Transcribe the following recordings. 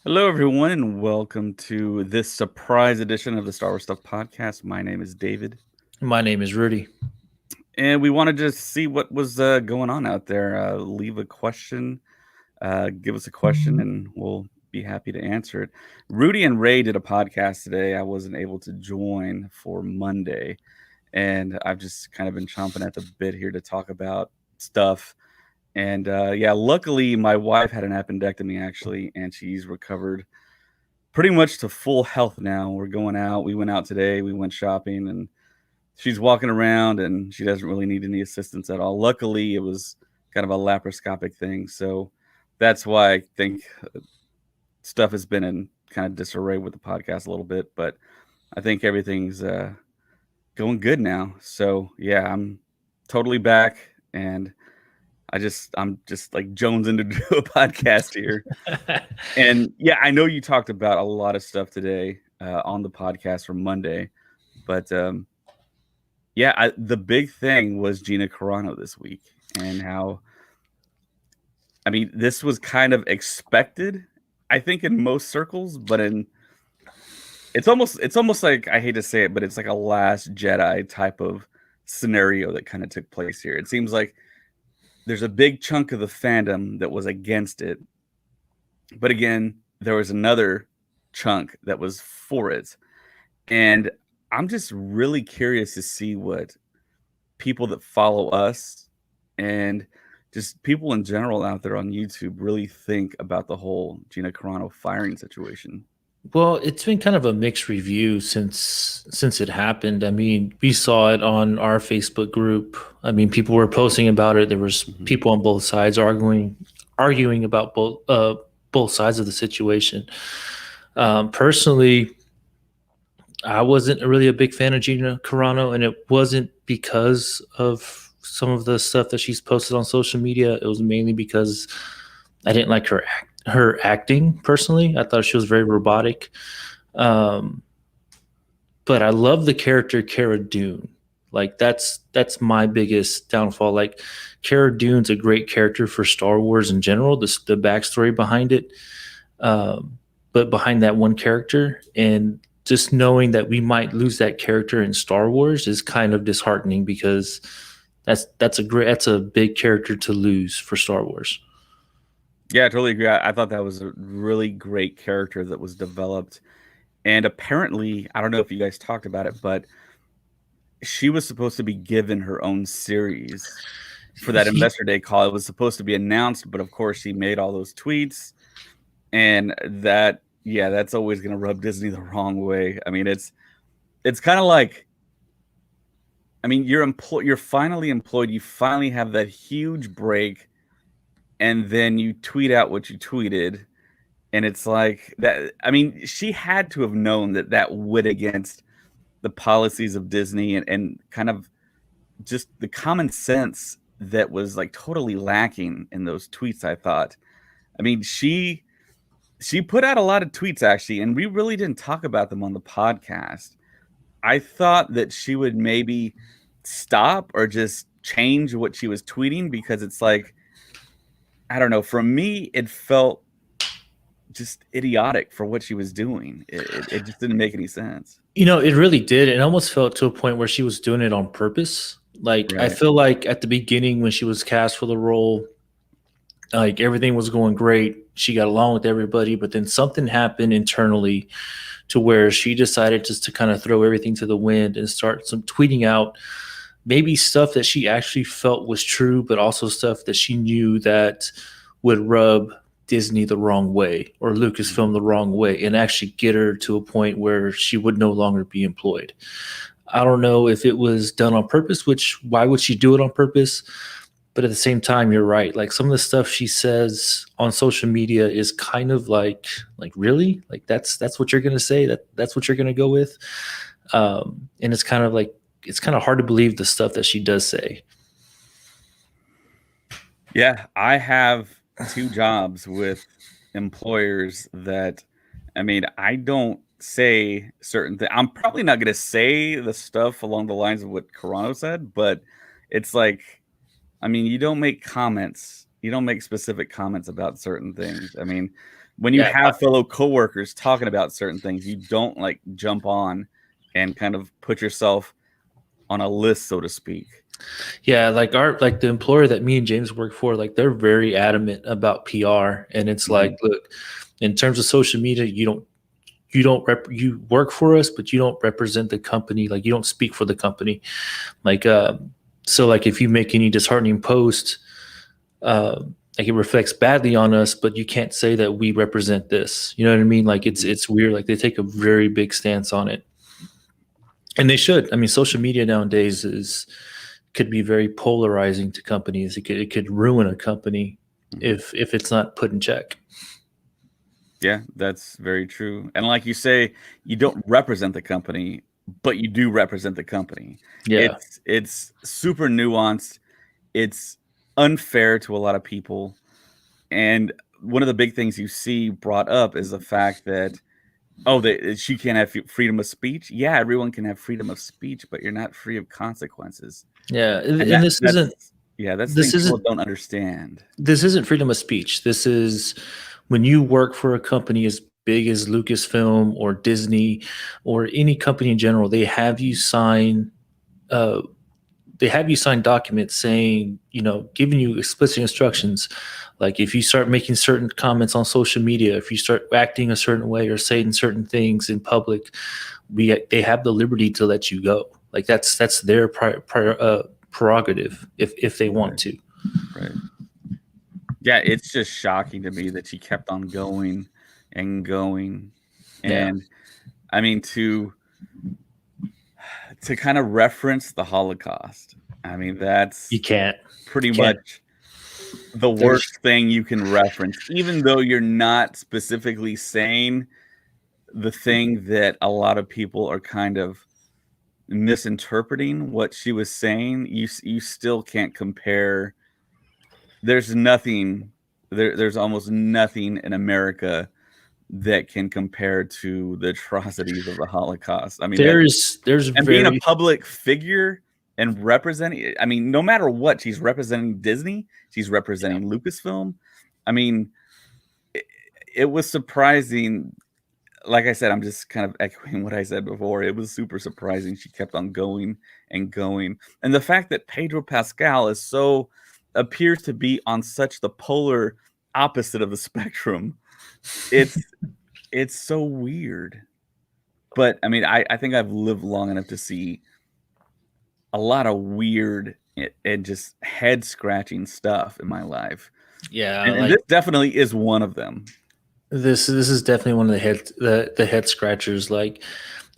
Hello, everyone, and welcome to this surprise edition of the Star Wars Stuff podcast. My name is David, My name is Rudy. and we wanted to see what was going on out there. Leave a question, give us a question, and we'll be happy to answer it. Rudy and Ray did a podcast today. I wasn't able to join for Monday, and I've just kind of been chomping at the bit here to talk about stuff. And yeah, luckily, my wife had an appendectomy actually, and she's recovered pretty much to full health now. We're going out. We went out today. We went shopping, and she's walking around, and she doesn't really need any assistance at all. Luckily, it was kind of a laparoscopic thing, so that's why I think stuff has been in kind of disarray with the podcast a little bit. But I think everything's going good now. So yeah, I'm totally back, and I'm just like jonesing to do a podcast here. And yeah, I know you talked about a lot of stuff today on the podcast from Monday, but yeah, the big thing was Gina Carano this week, and how I mean this was kind of expected, I think, in most circles, but it's almost like, I hate to say it, but it's like a Last Jedi type of scenario that kind of took place here. It seems like there's a big chunk of the fandom that was against it, but again, there was another chunk that was for it. And I'm just really curious to see what people that follow us and just people in general out there on YouTube really think about the whole Gina Carano firing situation. Well, it's been kind of a mixed review since it happened. I mean, we saw it on our Facebook group. I mean, people were posting about it. There was Mhm. people on both sides arguing about both sides of the situation. Personally, I wasn't really a big fan of Gina Carano, and it wasn't because of some of the stuff that she's posted on social media. It was mainly because I didn't like her acting personally. I thought she was very robotic. Um, but I love the character Cara Dune. Like that's my biggest downfall. Like Cara Dune's a great character for Star Wars in general. The backstory behind it, but behind that one character, and just knowing that we might lose that character in Star Wars is kind of disheartening because that's a big character to lose for Star Wars. Yeah, I totally agree. I thought that was a really great character that was developed. And apparently, I don't know if you guys talked about it, but she was supposed to be given her own series for that Investor Day call. It was supposed to be announced, but of course, she made all those tweets, and that, yeah, that's always going to rub Disney the wrong way. I mean, it's kind of like, I mean, you're finally employed, you finally have that huge break, and then you tweet out what you tweeted, and it's like that. I mean, she had to have known that that went against the policies of Disney, and kind of just the common sense that was like totally lacking in those tweets, I thought. I mean, she put out a lot of tweets actually, and we really didn't talk about them on the podcast. I thought that she would maybe stop or just change what she was tweeting, because it's like, I don't know, for me it felt just idiotic for what she was doing. It just didn't make any sense. It really did. It almost felt to a point where she was doing it on purpose. Like I Right. feel like at the beginning when she was cast for the role, like everything was going great. She got along with everybody, but then something happened internally to where she decided just to kind of throw everything to the wind and start some tweeting out maybe stuff that she actually felt was true, but also stuff that she knew that would rub Disney the wrong way or Lucasfilm the wrong way and actually get her to a point where she would no longer be employed. I don't know if it was done on purpose, which why would she do it on purpose? But at the same time, you're right. Like some of the stuff she says on social media is kind of like really? Like that's what you're gonna say? That's what you're gonna go with? And it's kind of hard to believe the stuff that she does say. Yeah, I have two jobs with employers that, I mean, I don't say certain things. I'm probably not going to say the stuff along the lines of what Carano said, but it's like, I mean, you don't make comments, you don't make specific comments about certain things. I mean, when you Yeah, have fellow coworkers talking about certain things, you don't like jump on and kind of put yourself on a list, so to speak. yeah, like the employer that me and James work for, like they're very adamant about PR, and it's like, Mhm. look, in terms of social media, you work for us, but you don't represent the company. Like you don't speak for the company. Like so like if you make any disheartening post, uh, like it reflects badly on us, but you can't say that we represent this. You know what I mean? Like Mhm. it's weird. Like they take a very big stance on it, and they should. I mean, social media nowadays is could be very polarizing to companies. It could ruin a company Mhm. if it's not put in check. Yeah, that's very true. And like you say, you don't represent the company, but you do represent the company. Yeah. It's super nuanced. It's unfair to a lot of people. And one of the big things you see brought up is the fact that, oh, she can't have freedom of speech. Yeah, everyone can have freedom of speech, but you're not free of consequences. Yeah, And and this isn't that's the thing this people isn't don't understand. this isn't freedom of speech. This is when you work for a company as big as Lucasfilm or Disney or any company in general. Uh, they have you sign documents saying, giving you explicit instructions. Like if you start making certain comments on social media, if you start acting a certain way or saying certain things in public, they have the liberty to let you go. Like that's their prerogative if they want Right, to. right. Yeah, it's just shocking to me that she kept on going and going. Yeah, And I mean, to kind of reference the Holocaust. I mean, you that's can't. pretty You can't. much the There's worst thing you can reference, even though you're not specifically saying the thing that a lot of people are kind of misinterpreting what she was saying. You still can't compare. There's nothing there's almost nothing in America that can compare to the atrocities of the Holocaust. I mean, that there's and being a very public figure and representing, I mean, no matter what, she's representing Disney, she's yeah. representing Lucasfilm. I mean, it, it was surprising. Like I said, I'm just kind of echoing what I said before. It was super surprising. She kept on going and going. And the fact that Pedro Pascal is so appears to be on such the polar opposite of the spectrum. It's it's so weird. But I mean, I think I've lived long enough to see a lot of weird and just head scratching stuff in my life. Yeah, And like this definitely is one of them. this is definitely one of the head scratchers. Like,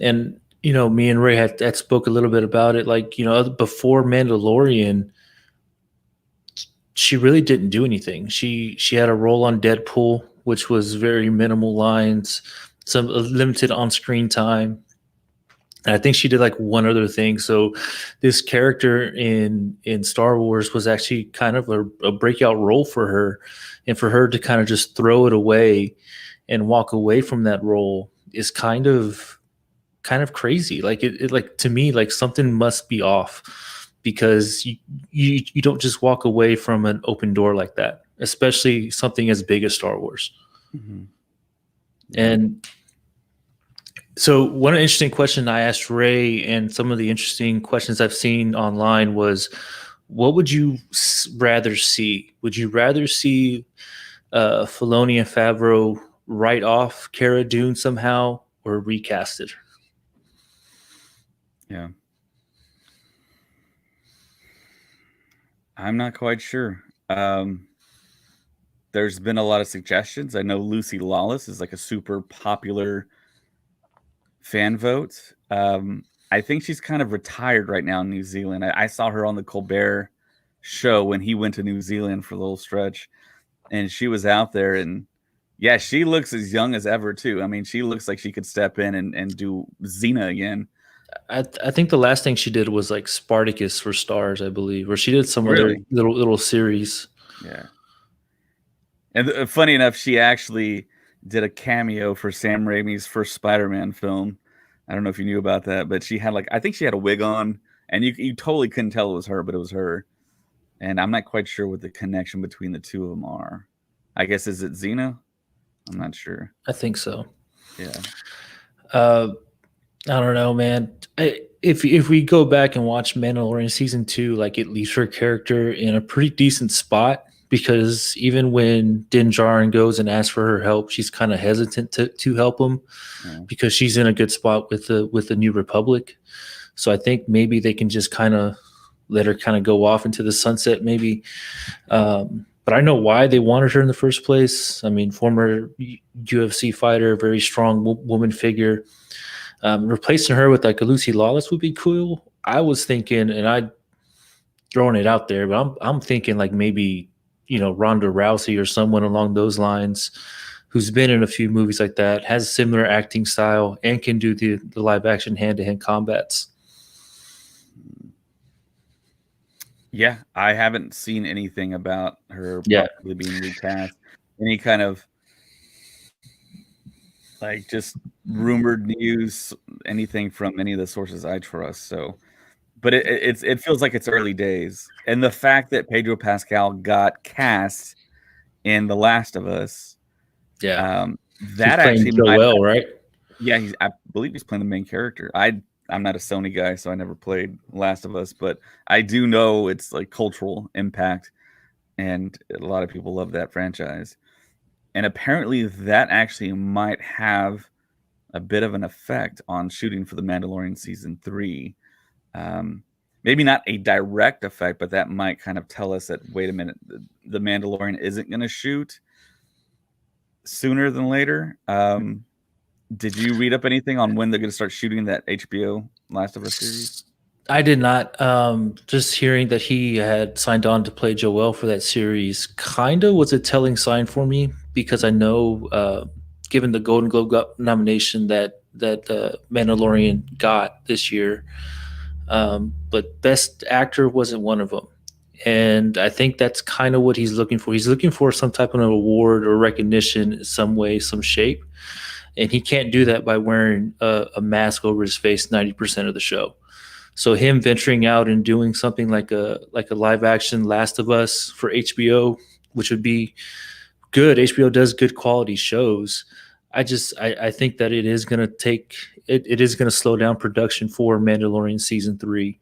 and me and Ray had spoke a little bit about it. Like, before Mandalorian, she really didn't do anything. She had a role on Deadpool, which was very minimal lines, some limited on screen time. And I think she did like one other thing. So this character in Star Wars was actually kind of a breakout role for her, and for her to kind of just throw it away and walk away from that role is kind of crazy. Like it like to me, like something must be off, because you don't just walk away from an open door like that, especially something as big as Star Wars. Mhm. Yeah. And so one interesting question I asked Ray, and some of the interesting questions I've seen online, was, what would you rather see? Would you rather see Filoni and Favreau write off Cara Dune somehow, or recast it? Yeah. I'm not quite sure. There's been a lot of suggestions. I know Lucy Lawless is like a super popular fan vote. I think she's kind of retired right now in New Zealand. I saw her on the Colbert show when he went to New Zealand for a little stretch, and she was out there, and yeah, she looks as young as ever too. I mean, she looks like she could step in and do Xena again. I think the last thing she did was like Spartacus for Stars, I believe, or she did some other Really? little series. Yeah. And funny enough, she actually did a cameo for Sam Raimi's first Spider-Man film. I don't know if you knew about that, but she had like I think she had a wig on, and you totally couldn't tell it was her, but it was her. And I'm not quite sure what the connection between the two of them are. I guess is it Xena? I'm not sure. I think so. Yeah. Uh, I don't know, man. If we go back and watch Mandalorian season 2, like, it leaves her character in a pretty decent spot, because even when Din Djarin goes and asks for her help, she's kind of hesitant to help him, Yeah. because she's in a good spot with the New Republic. So I think maybe they can just kind of let her kind of go off into the sunset, maybe. But I know why they wanted her in the first place. I mean, former UFC fighter, very strong woman figure. Replacing her with like a Lucy Lawless would be cool. I was thinking, and I throwing it out there, but I'm thinking like maybe, Ronda Rousey or someone along those lines, who's been in a few movies like that, has similar acting style, and can do the live action hand to hand combats. Yeah, I haven't seen anything about her Yeah. possibly being recast. Any kind of like just rumored news, anything from any of the sources I trust. So, but it feels like it's early days, and the fact that Pedro Pascal got cast in The Last of Us, Yeah. He's that playing actually might. Joel, right? Yeah, I believe he's playing the main character. I'm not a Sony guy, so I never played Last of Us, but I do know it's like cultural impact, and a lot of people love that franchise. And apparently, that actually might have a bit of an effect on shooting for The Mandalorian season 3. Maybe not a direct effect, but that might kind of tell us that, wait a minute, The Mandalorian isn't going to shoot sooner than later. Did you read up anything on when they're going to start shooting that HBO Last of Us series? I did not. Just hearing that he had signed on to play Joel for that series kind of was a telling sign for me, because I know, given the Golden Globe nomination that Mandalorian got this year, but Best Actor wasn't one of them. And I think that's kind of what he's looking for. He's looking for some type of award or recognition in some way, some shape. And he can't do that by wearing a mask over his face 90% of the show. So him venturing out and doing something like a live action Last of Us for HBO, which would be good. HBO does good quality shows. I think that it is going to take it is going to slow down production for Mandalorian season 3,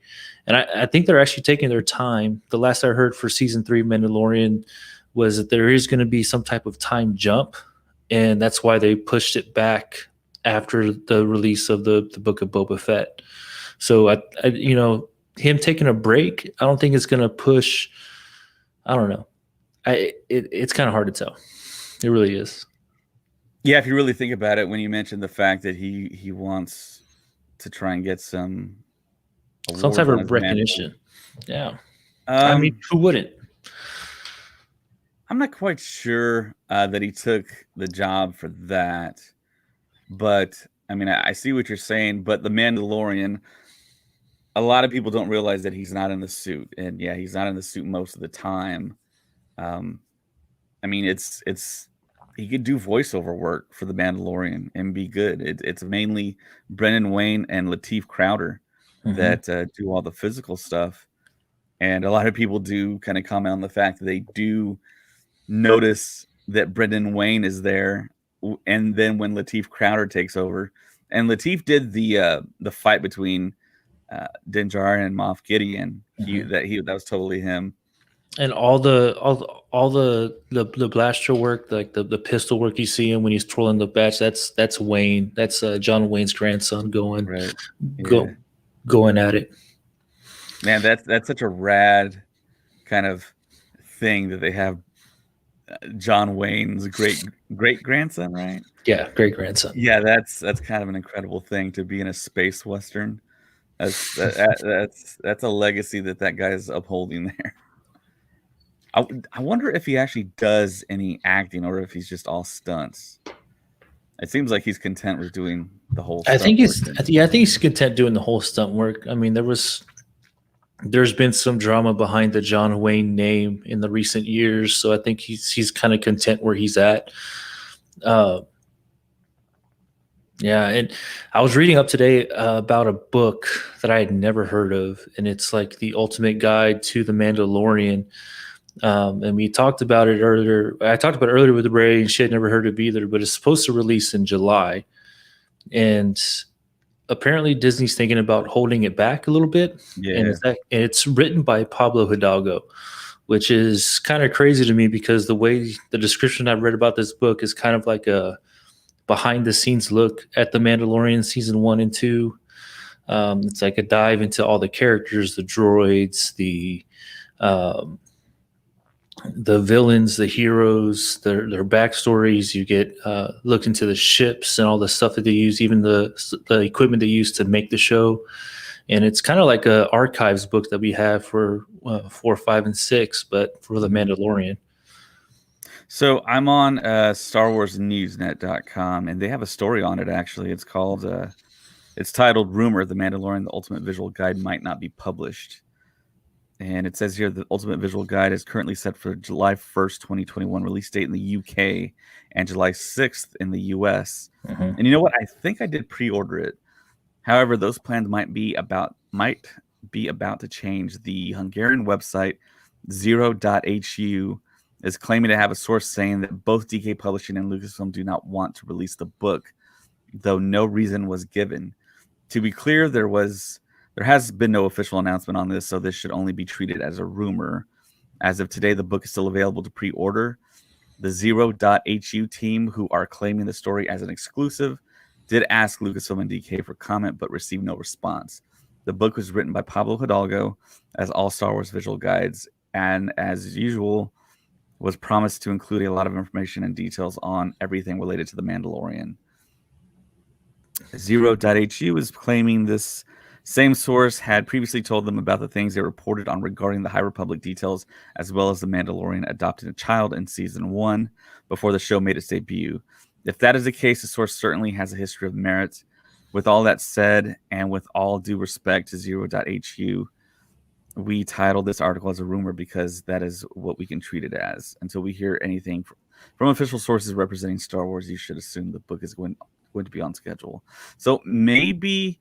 and I think they're actually taking their time. The last I heard for season 3 Mandalorian was that there is going to be some type of time jump, and that's why they pushed it back after the release of the Book of Boba Fett. So him taking a break, I don't think it's going to push. I don't know. It's kind of hard to tell. It really is. Yeah, if you really think about it, when you mentioned the fact that he wants to try and get some Type awards of recognition. Yeah. I mean, who wouldn't? I'm not quite sure that he took the job for that, but I mean, I see what you're saying. But the Mandalorian, a lot of people don't realize that he's not in the suit, and yeah, he's not in the suit most of the time. I mean, it's he could do voiceover work for the Mandalorian and be good. It's mainly Brendan Wayne and Lateef Crowder that do all the physical stuff, and a lot of people do kind of comment on the fact that they do notice that Brendan Wayne is there, and then when Lateef Crowder takes over, and Lateef did the fight between Din Djarin and Moff Gideon, that was totally him. And all the blaster work, like the pistol work you see him when he's twirling the badge, that's Wayne. That's John Wayne's grandson going going at it. Man, that's such a rad kind of thing that they have John Wayne's great grandson, right? Yeah, great grandson. Yeah, that's kind of an incredible thing to be in a space western. That's a legacy that guy is upholding there. I wonder if he actually does any acting or if he's just all stunts. It seems like he's content with doing the whole stunt. I think he's content doing the whole stunt work. I mean, there's been some drama behind the John Wayne name in the recent years, so I think he's kind of content where he's at. Yeah, and I was reading up today about a book that I had never heard of, and it's like the ultimate guide to the Mandalorian. And we talked about it earlier. I talked about it earlier with Ray, and she had never heard of it either. But it's supposed to release in July, and apparently Disney's thinking about holding it back a little bit. And Yeah. it's written by Pablo Hidalgo, which is kind of crazy to me because the way the description I've read about this book is kind of like a behind the scenes look at the Mandalorian season 1 and 2. It's like a dive into all the characters, the droids, um, the villains, the heroes, their backstories. You get look into the ships and all the stuff that they use, even the equipment they use to make the show. And it's kind of like a archives book that we have for 4, 5, and 6, but for the Mandalorian. So I'm on StarWarsNewsNet.com, and they have a story on it. Actually, it's called it's titled "Rumor: The Mandalorian: The Ultimate Visual Guide Might Not Be Published." And it says here the Ultimate Visual Guide is currently set for July 1st, 2021 release date in the UK and July 6th in the US. Mm-hmm. And you know what? I think I did pre-order it. However, those plans might be about to change. The Hungarian website Zero.hu is claiming to have a source saying that both DK Publishing and Lucasfilm do not want to release the book, though no reason was given. To be clear, there has been no official announcement on this, so this should only be treated as a rumor. As of today, the book is still available to pre-order. The Zero.hu team, who are claiming the story as an exclusive, did ask Lucasfilm and DK for comment, but received no response. The book was written by Pablo Hidalgo, as all Star Wars visual guides, and as usual, was promised to include a lot of information and details on everything related to The Mandalorian. Zero.hu is claiming this same source had previously told them about the things they reported on regarding the High Republic details, as well as The Mandalorian adopting a child in Season 1 before the show made its debut. If that is the case, the source certainly has a history of merit. With all that said, and with all due respect to Zero.hu, we titled this article as a rumor because that is what we can treat it as. Until we hear anything from official sources representing Star Wars, you should assume the book is going to be on schedule. So maybe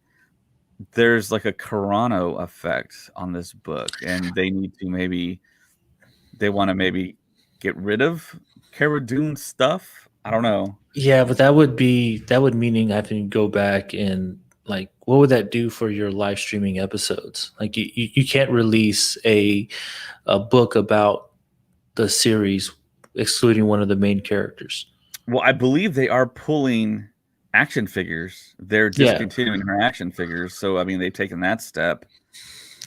there's like a Carano effect on this book, and they want to maybe get rid of Cara Dune stuff. I don't know. Yeah, but that would meaning having to go back and like what would that do for your live streaming episodes? Like you can't release a book about the series excluding one of the main characters. Well, I believe they are pulling action figures. They're discontinuing her action figures. So I mean, they've taken that step.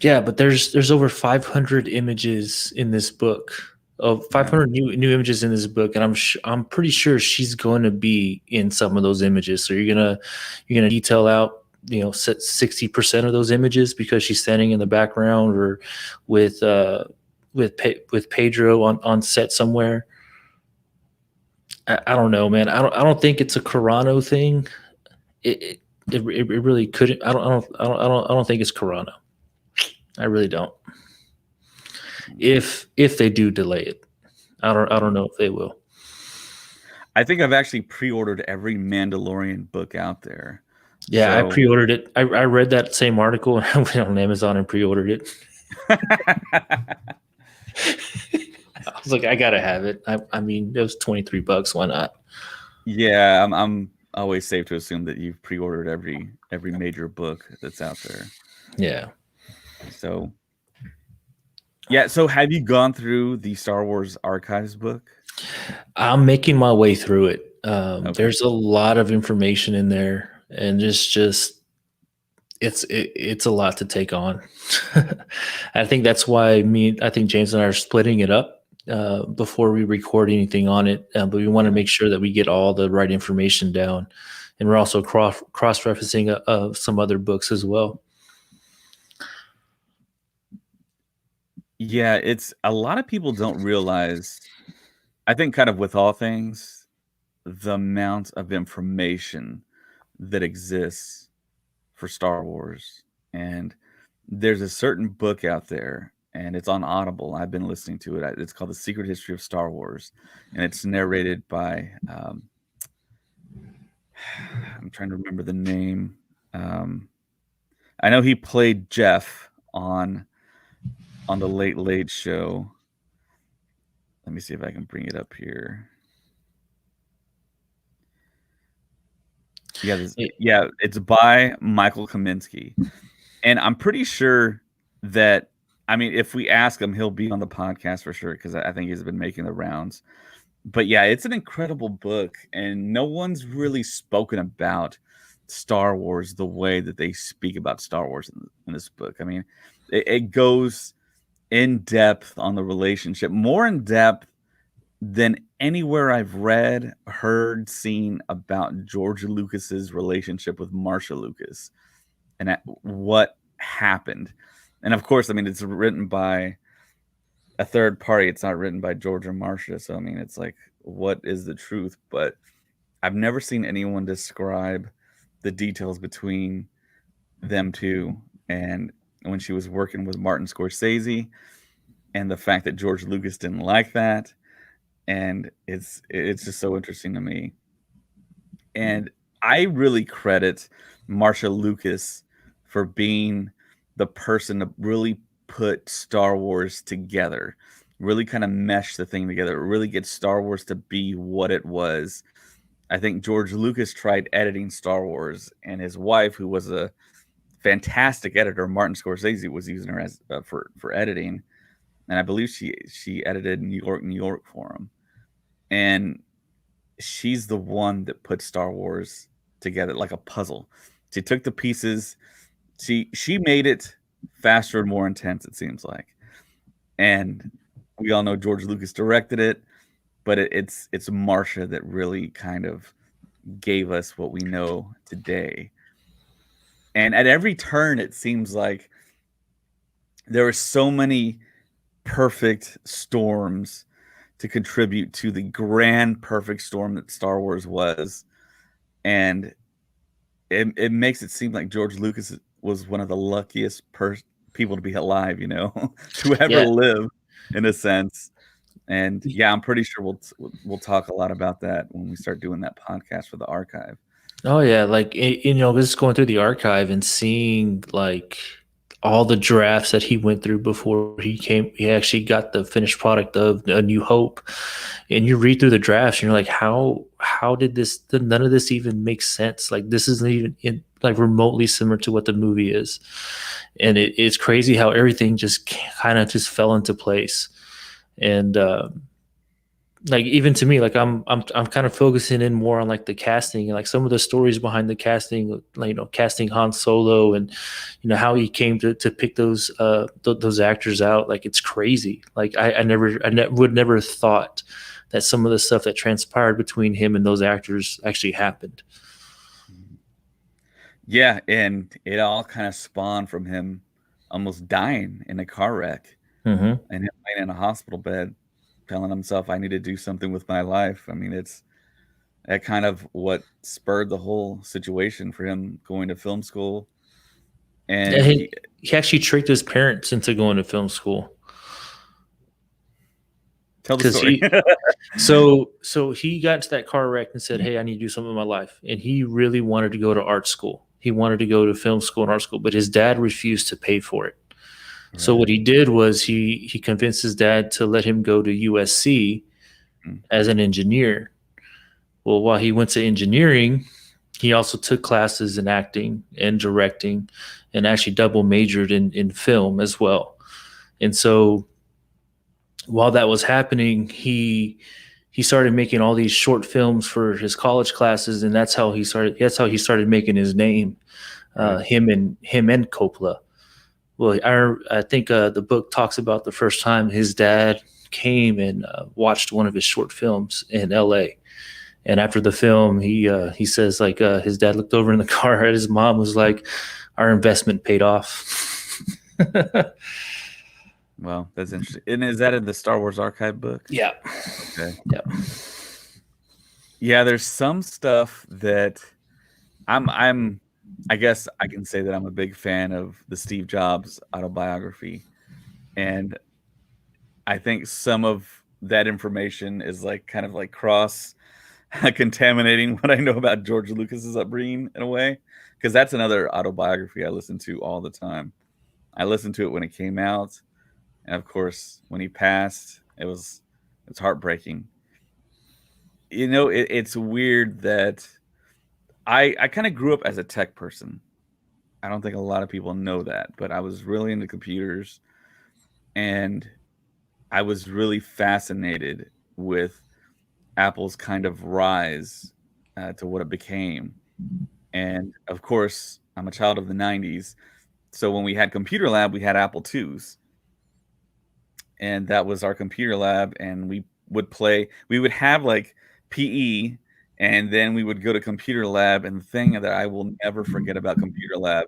Yeah, but there's over 500 images in this book. Of 500 new images in this book, and I'm pretty sure she's going to be in some of those images. So you're gonna detail out 60% of those images because she's standing in the background or with Pedro on set somewhere. I don't know, man. I don't think it's a Carano thing. It really couldn't. I don't think it's Carano. I really don't. If they do delay it, I don't know if they will. I think I've actually pre-ordered every Mandalorian book out there. Yeah, so I pre-ordered it. I read that same article and I went on Amazon and pre-ordered it. I was like, I gotta have it. I mean, it was $23. Why not? Yeah, I'm always safe to assume that you've pre-ordered every major book that's out there. Yeah. So. Yeah, so have you gone through the Star Wars Archives book? I'm making my way through it. Okay. There's a lot of information in there, and it's a lot to take on. I think that's why I think James and I are splitting it up before we record anything on it. But we want to make sure that we get all the right information down, and we're also cross-referencing some other books as well. Yeah, it's a lot of people don't realize, I think kind of with all things, the amount of information that exists for Star Wars. And there's a certain book out there, and it's on Audible. I've been listening to it. It's called The Secret History of Star Wars, and it's narrated by, I'm trying to remember the name. I know he played Jeff on the Late Late Show. Let me see if I can bring it up here. Yeah, it's by Michael Kaminsky. And I'm pretty sure that, I mean, if we ask him, he'll be on the podcast for sure because I think he's been making the rounds. But yeah, it's an incredible book, and no one's really spoken about Star Wars the way that they speak about Star Wars in this book. I mean, it goes in depth on the relationship, more in depth than anywhere I've read, heard, seen about George Lucas's relationship with Marsha Lucas and what happened. And of course, I mean, it's written by a third party. It's not written by George or Marsha. So, I mean, it's like, what is the truth? But I've never seen anyone describe the details between them two. And when she was working with Martin Scorsese and the fact that George Lucas didn't like that. And it's just so interesting to me. And I really credit Marsha Lucas for being the person to really put Star Wars together, really kind of mesh the thing together, really get Star Wars to be what it was. I think George Lucas tried editing Star Wars, and his wife, who was a fantastic editor, Martin Scorsese, was using her as for editing, and I believe she edited New York for him, and she's the one that put Star Wars together like a puzzle. She took the pieces, she made it faster and more intense, it seems like. And we all know George Lucas directed it, but it's Marsha that really kind of gave us what we know today. And at every turn, it seems like there are so many perfect storms to contribute to the grand perfect storm that Star Wars was. And it makes it seem like George Lucas was one of the luckiest people to be alive, to ever live, in a sense. And yeah, I'm pretty sure we'll talk a lot about that when we start doing that podcast for the archive. Oh yeah, like just going through the archive and seeing like all the drafts that he went through before he actually got the finished product of A New Hope, and you read through the drafts and you're like, how did none of this even make sense? Like this isn't even like remotely similar to what the movie is, and it's crazy how everything just kind of just fell into place. And like even to me, like I'm kind of focusing in more on like the casting and like some of the stories behind the casting, like casting Han Solo, and how he came to pick those actors out. Like it's crazy. Like I would never thought that some of the stuff that transpired between him and those actors actually happened. Yeah, and it all kind of spawned from him almost dying in a car wreck, and him laying in a hospital bed telling himself, I need to do something with my life. I mean, it's that kind of what spurred the whole situation for him going to film school. And yeah, he actually tricked his parents into going to film school. Tell the story. so he got into that car wreck and said, hey, I need to do something in my life. And he really wanted to go to art school. He wanted to go to film school and art school, but his dad refused to pay for it. Right. So what he did was he convinced his dad to let him go to USC as an engineer. Well, while he went to engineering, he also took classes in acting and directing, and actually double majored in film as well. And so while that was happening, he started making all these short films for his college classes, and that's how he started making his name. Him and Coppola. Well, I think the book talks about the first time his dad came and watched one of his short films in L.A. And after the film, he says like his dad looked over in the car at his mom, was like, "Our investment paid off." Well, that's interesting. And is that in the Star Wars archive book? Yeah. Okay. Yeah. Yeah, there's some stuff that I guess I can say that I'm a big fan of the Steve Jobs autobiography. And I think some of that information is like kind of like cross contaminating what I know about George Lucas's upbringing in a way, because that's another autobiography I listen to all the time. I listened to it when it came out, and of course, when he passed, it was It's heartbreaking. It's weird that I kind of grew up as a tech person. I don't think a lot of people know that, but I was really into computers, and I was really fascinated with Apple's kind of rise to what it became. And of course, I'm a child of the 90s. So when we had computer lab, we had Apple IIs. And that was our computer lab. And we would have like PE, and then we would go to computer lab. And the thing that I will never forget about computer lab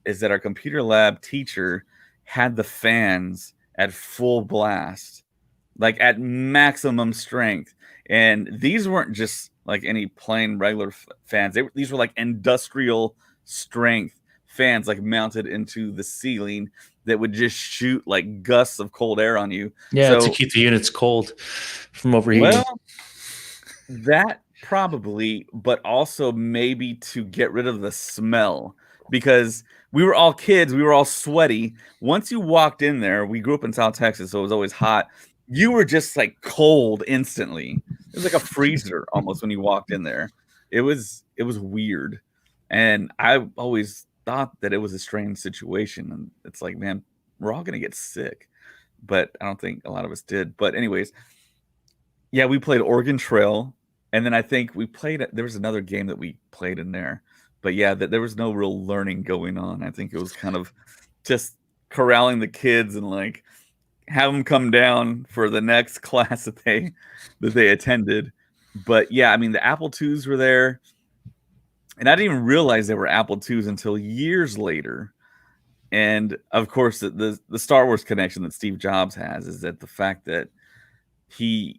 is that our computer lab teacher had the fans at full blast, like at maximum strength. And these weren't just like any plain regular fans. These were like industrial strength fans, like mounted into the ceiling that would just shoot like gusts of cold air on you. Yeah, to So, keep the units cold from overheating. well, that probably, but also maybe to get rid of the smell, because we were all kids, we were all sweaty. Once you walked in there, we grew up in South Texas, so it was always hot. You were just like cold instantly. It was like a freezer almost when you walked in there. It was weird. And I always thought that it was a strange situation. And it's like, man, we're all gonna get sick. But I don't think a lot of us did. But anyways, yeah, we played Oregon Trail, and then I think there was another game that we played in there. But yeah, there was no real learning going on. I think it was kind of just corralling the kids and like have them come down for the next class that they attended. But yeah, I mean the Apple IIs were there, and I didn't even realize they were Apple IIs until years later. And of course, the Star Wars connection that Steve Jobs has is that the fact that he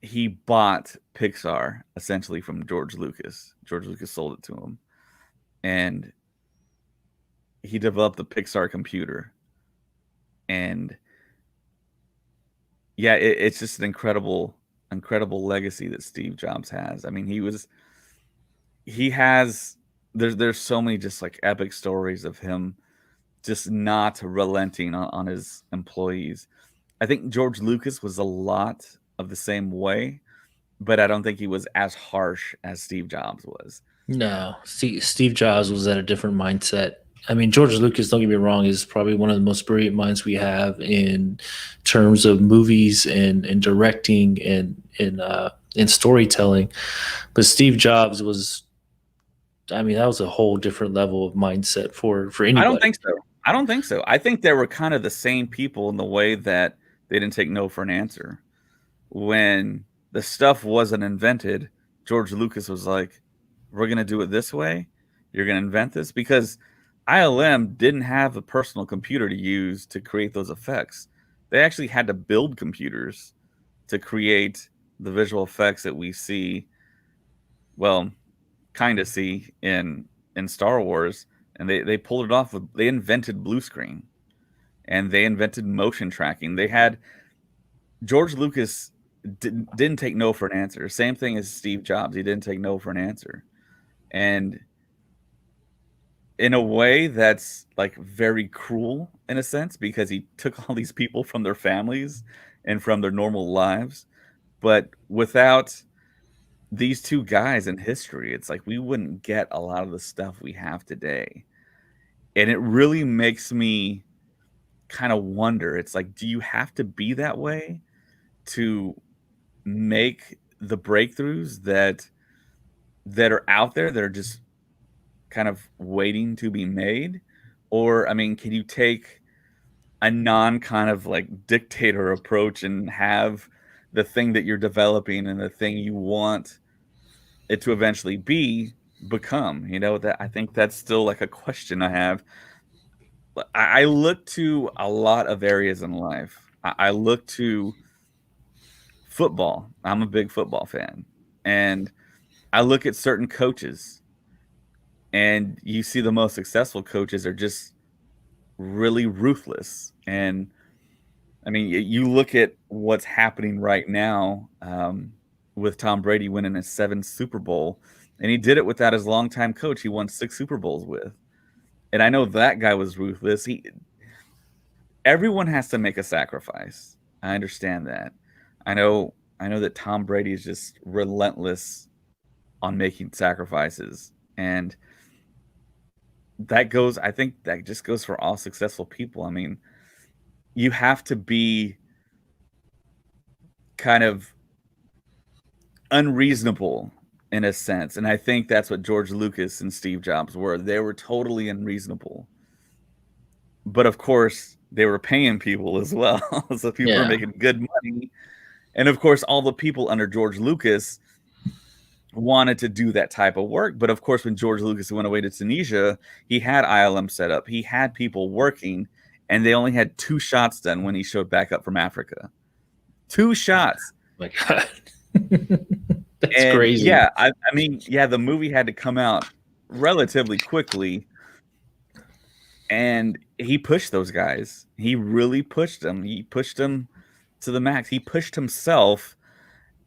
he bought Pixar essentially from George Lucas. George Lucas sold it to him, and he developed the Pixar computer. And yeah, it's just an incredible legacy that Steve Jobs has. I mean, he has there's so many just like epic stories of him just not relenting on his employees. I think George Lucas was a lot of the same way, but I don't think he was as harsh as Steve Jobs was. No, Steve Jobs was at a different mindset. I mean, George Lucas, don't get me wrong, is probably one of the most brilliant minds we have in terms of movies and directing and storytelling. But Steve Jobs was, I mean, that was a whole different level of mindset for I don't anybody. think so. I don't think so. I think they were kind of the same people in the way that they didn't take no for an answer. When the stuff wasn't invented, George Lucas was like, "We're gonna do it this way. You're gonna invent this," because ILM didn't have a personal computer to use to create those effects. They actually had to build computers to create the visual effects that we see. Well, kind of see in Star Wars, and they pulled it off. They invented blue screen, and they invented motion tracking. They had George Lucas didn't take no for an answer. Same thing as Steve Jobs. He didn't take no for an answer. And in a way that's like very cruel in a sense, because he took all these people from their families and from their normal lives. But without these two guys in history, it's like we wouldn't get a lot of the stuff we have today. And it really makes me kind of wonder. It's like, do you have to be that way to make the breakthroughs that are out there that are just kind of waiting to be made? Or I mean, can you take a non kind of like dictator approach and have the thing that you're developing and the thing you want it to eventually become? That I think that's still like a question I have. I look to a lot of areas in life. I look to football. I'm a big football fan. And I look at certain coaches, and you see the most successful coaches are just really ruthless. And I mean, you look at what's happening right now with Tom Brady winning his seventh Super Bowl, and he did it without his longtime coach he won 6 Super Bowls with. And I know that guy was ruthless. Everyone has to make a sacrifice. I understand that. I know that Tom Brady is just relentless on making sacrifices, and I think that just goes for all successful people. I mean, you have to be kind of unreasonable in a sense, and I think that's what George Lucas and Steve Jobs were. They were totally unreasonable. But of course, they were paying people as well. So people were Yeah. making good money. And of course, all the people under George Lucas wanted to do that type of work. But of course, when George Lucas went away to Tunisia, he had ILM set up. He had people working, and they only had 2 shots done when he showed back up from Africa. 2 shots. My God. That's And crazy. yeah, I mean, yeah, the movie had to come out relatively quickly, and he pushed those guys. He really pushed them. He pushed them to the max. He pushed himself,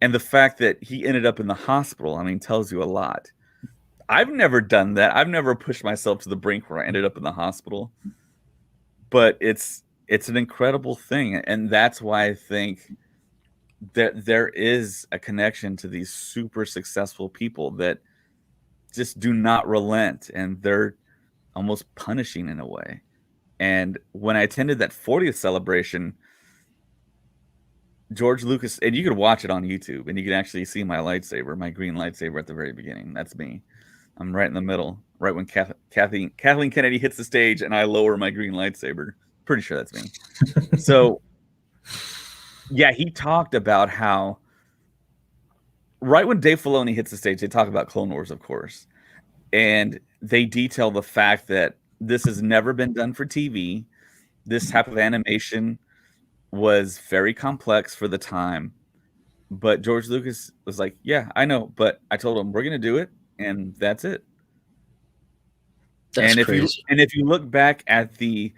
and the fact that he ended up in the hospital, I mean, tells you a lot. I've never done that. I've never pushed myself to the brink where I ended up in the hospital. But it's an incredible thing, and that's why I think that there is a connection to these super successful people that just do not relent, and they're almost punishing in a way. And when I attended that 40th celebration, George Lucas, and you could watch it on YouTube, and you can actually see my lightsaber, my green lightsaber at the very beginning. That's me. I'm right in the middle, right when Kathleen Kennedy hits the stage, and I lower my green lightsaber. Pretty sure that's me. So, yeah, he talked about how right when Dave Filoni hits the stage, they talk about Clone Wars, of course, and they detail the fact that this has never been done for TV. This type of animation was very complex for the time, but George Lucas was like, "Yeah, I know, but I told him we're going to do it, and that's it." That's crazy. And if you look back at the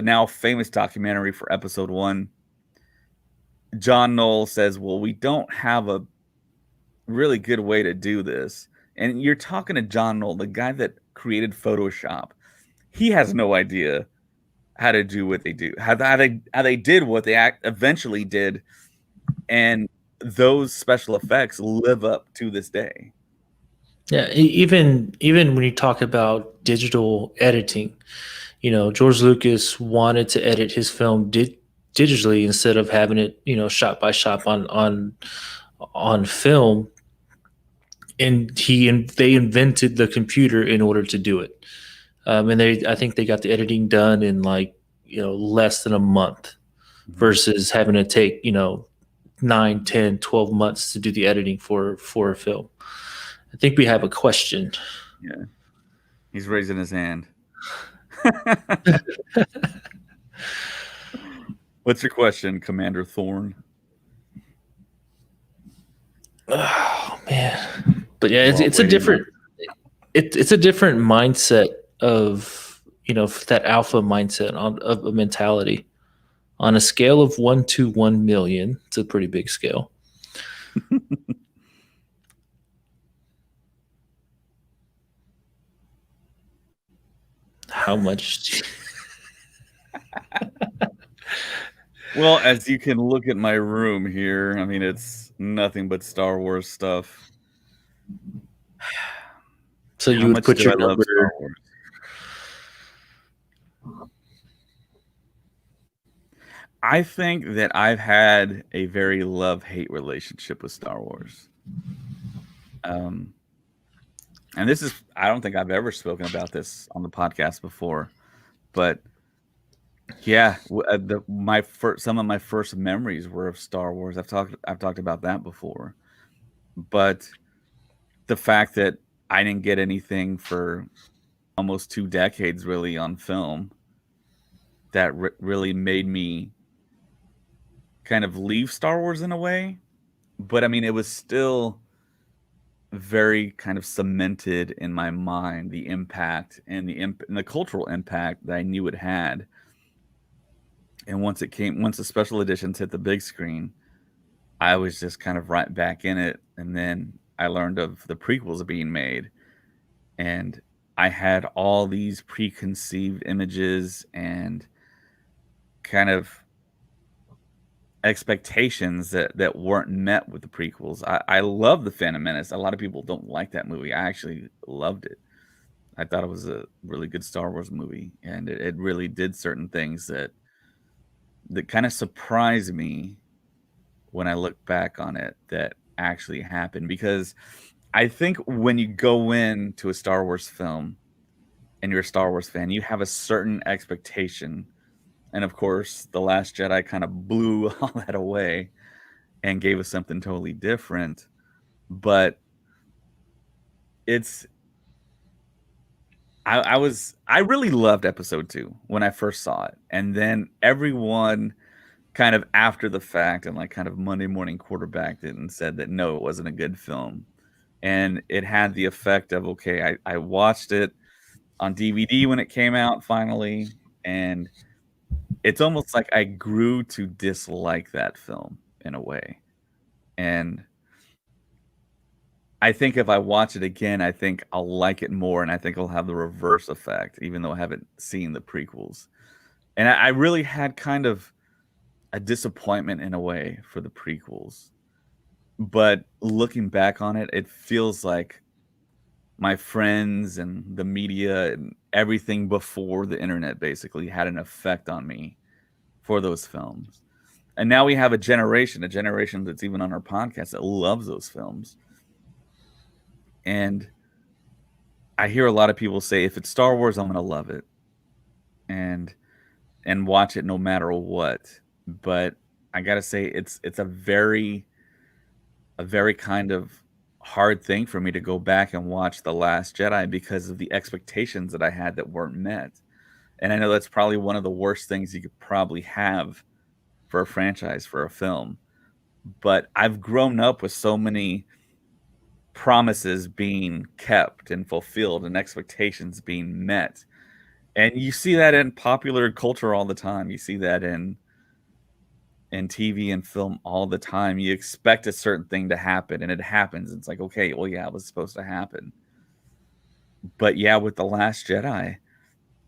now famous documentary for Episode 1, John Knoll says, "Well, we don't have a really good way to do this." And you're talking to John Knoll, the guy that created Photoshop. He has no idea how to do what they do, how they did what they eventually did, and those special effects live up to this day. Yeah, even when you talk about digital editing, George Lucas wanted to edit his film digitally instead of having it, shot by shot on film, and they invented the computer in order to do it. And I think they got the editing done in like less than a month versus having to take 9, 10, 12 months to do the editing for a film. I think we have a question. Yeah, he's raising his hand. What's your question, Commander Thorne? Oh man, but yeah, We're all it's a waiting different it's a different mindset of that alpha mindset of a mentality on a scale of 1 to 1 million. It's a pretty big scale. How much? Well, as you can look at my room here, I mean, it's nothing but Star Wars stuff. So How you would much put do your I love Star number? Wars? I think that I've had a very love-hate relationship with Star Wars. Um, and this is, I don't think I've ever spoken about this on the podcast before, but yeah, some of my first memories were of Star Wars. I've talked about that before, but the fact that I didn't get anything for almost 2 decades really on film, that really made me kind of leave Star Wars in a way. But I mean, it was still very kind of cemented in my mind, the impact and and the cultural impact that I knew it had. And once the special editions hit the big screen, I was just kind of right back in it. And then I learned of the prequels being made, and I had all these preconceived images and kind of expectations that weren't met with the prequels. I love the Phantom Menace. A lot of people don't like that movie. I actually loved it. I thought it was a really good Star Wars movie, and it really did certain things that kind of surprised me when I look back on it that actually happened. Because I think when you go into a Star Wars film and you're a Star Wars fan, you have a certain expectation. And of course, The Last Jedi kind of blew all that away and gave us something totally different. But it's I really loved episode 2 when I first saw it. And then everyone kind of after the fact and like kind of Monday morning quarterbacked it and said that no, it wasn't a good film. And it had the effect of, okay, I watched it on DVD when it came out finally, and it's almost like I grew to dislike that film in a way. And I think if I watch it again, I think I'll like it more, and I think I'll have the reverse effect, even though I haven't seen the prequels. And I really had kind of a disappointment in a way for the prequels. But looking back on it, it feels like my friends and the media and everything before the internet basically had an effect on me for those films. And now we have a generation that's even on our podcast that loves those films. And I hear a lot of people say, if it's Star Wars, I'm going to love it and watch it no matter what. But I got to say, it's a very kind of hard thing for me to go back and watch The Last Jedi because of the expectations that I had that weren't met. And I know that's probably one of the worst things you could probably have for a franchise, for a film. But I've grown up with so many promises being kept and fulfilled and expectations being met. And you see that in popular culture all the time. You see that in TV and film all the time. You expect a certain thing to happen and it happens. It's like, okay, well, yeah, it was supposed to happen. But yeah, with The Last Jedi,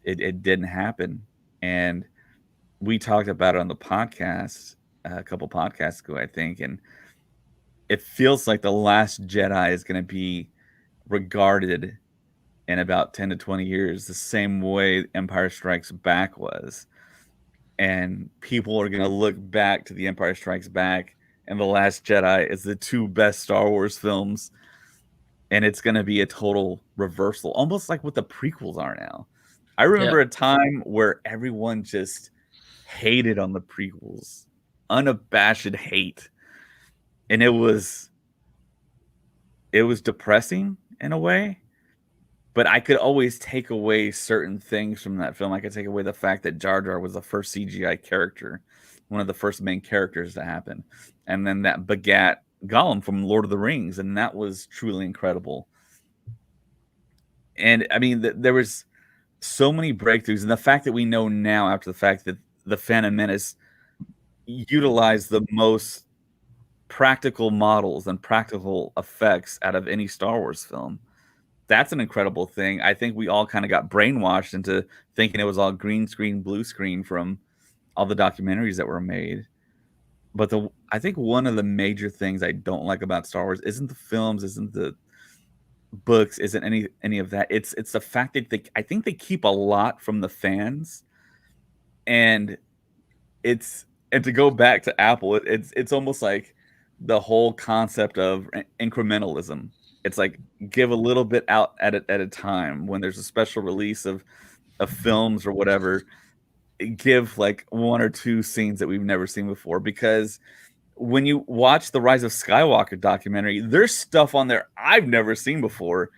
it didn't happen. And we talked about it on the podcast a couple podcasts ago, I think. And it feels like The Last Jedi is going to be regarded in about 10 to 20 years the same way Empire Strikes Back was. And people are going to look back to The Empire Strikes Back and The Last Jedi as the two best Star Wars films. And it's going to be a total reversal, almost like what the prequels are now. I remember a time where everyone just hated on the prequels, unabashed hate. And it was depressing in a way. But I could always take away certain things from that film. I could take away the fact that Jar Jar was the first CGI character, one of the first main characters to happen. And then that begat Gollum from Lord of the Rings, and that was truly incredible. And I mean, there was so many breakthroughs. And the fact that we know now, after the fact that the Phantom Menace utilized the most practical models and practical effects out of any Star Wars film, that's an incredible thing. I think we all kind of got brainwashed into thinking it was all green screen, blue screen from all the documentaries that were made. But I think one of the major things I don't like about Star Wars isn't the films, isn't the books, isn't any of that. It's the fact that I think they keep a lot from the fans, and to go back to Apple, it's almost like the whole concept of incrementalism. It's like give a little bit out at a time. When there's a special release of films or whatever, give like one or two scenes that we've never seen before. Because when you watch the Rise of Skywalker documentary, there's stuff on there I've never seen before.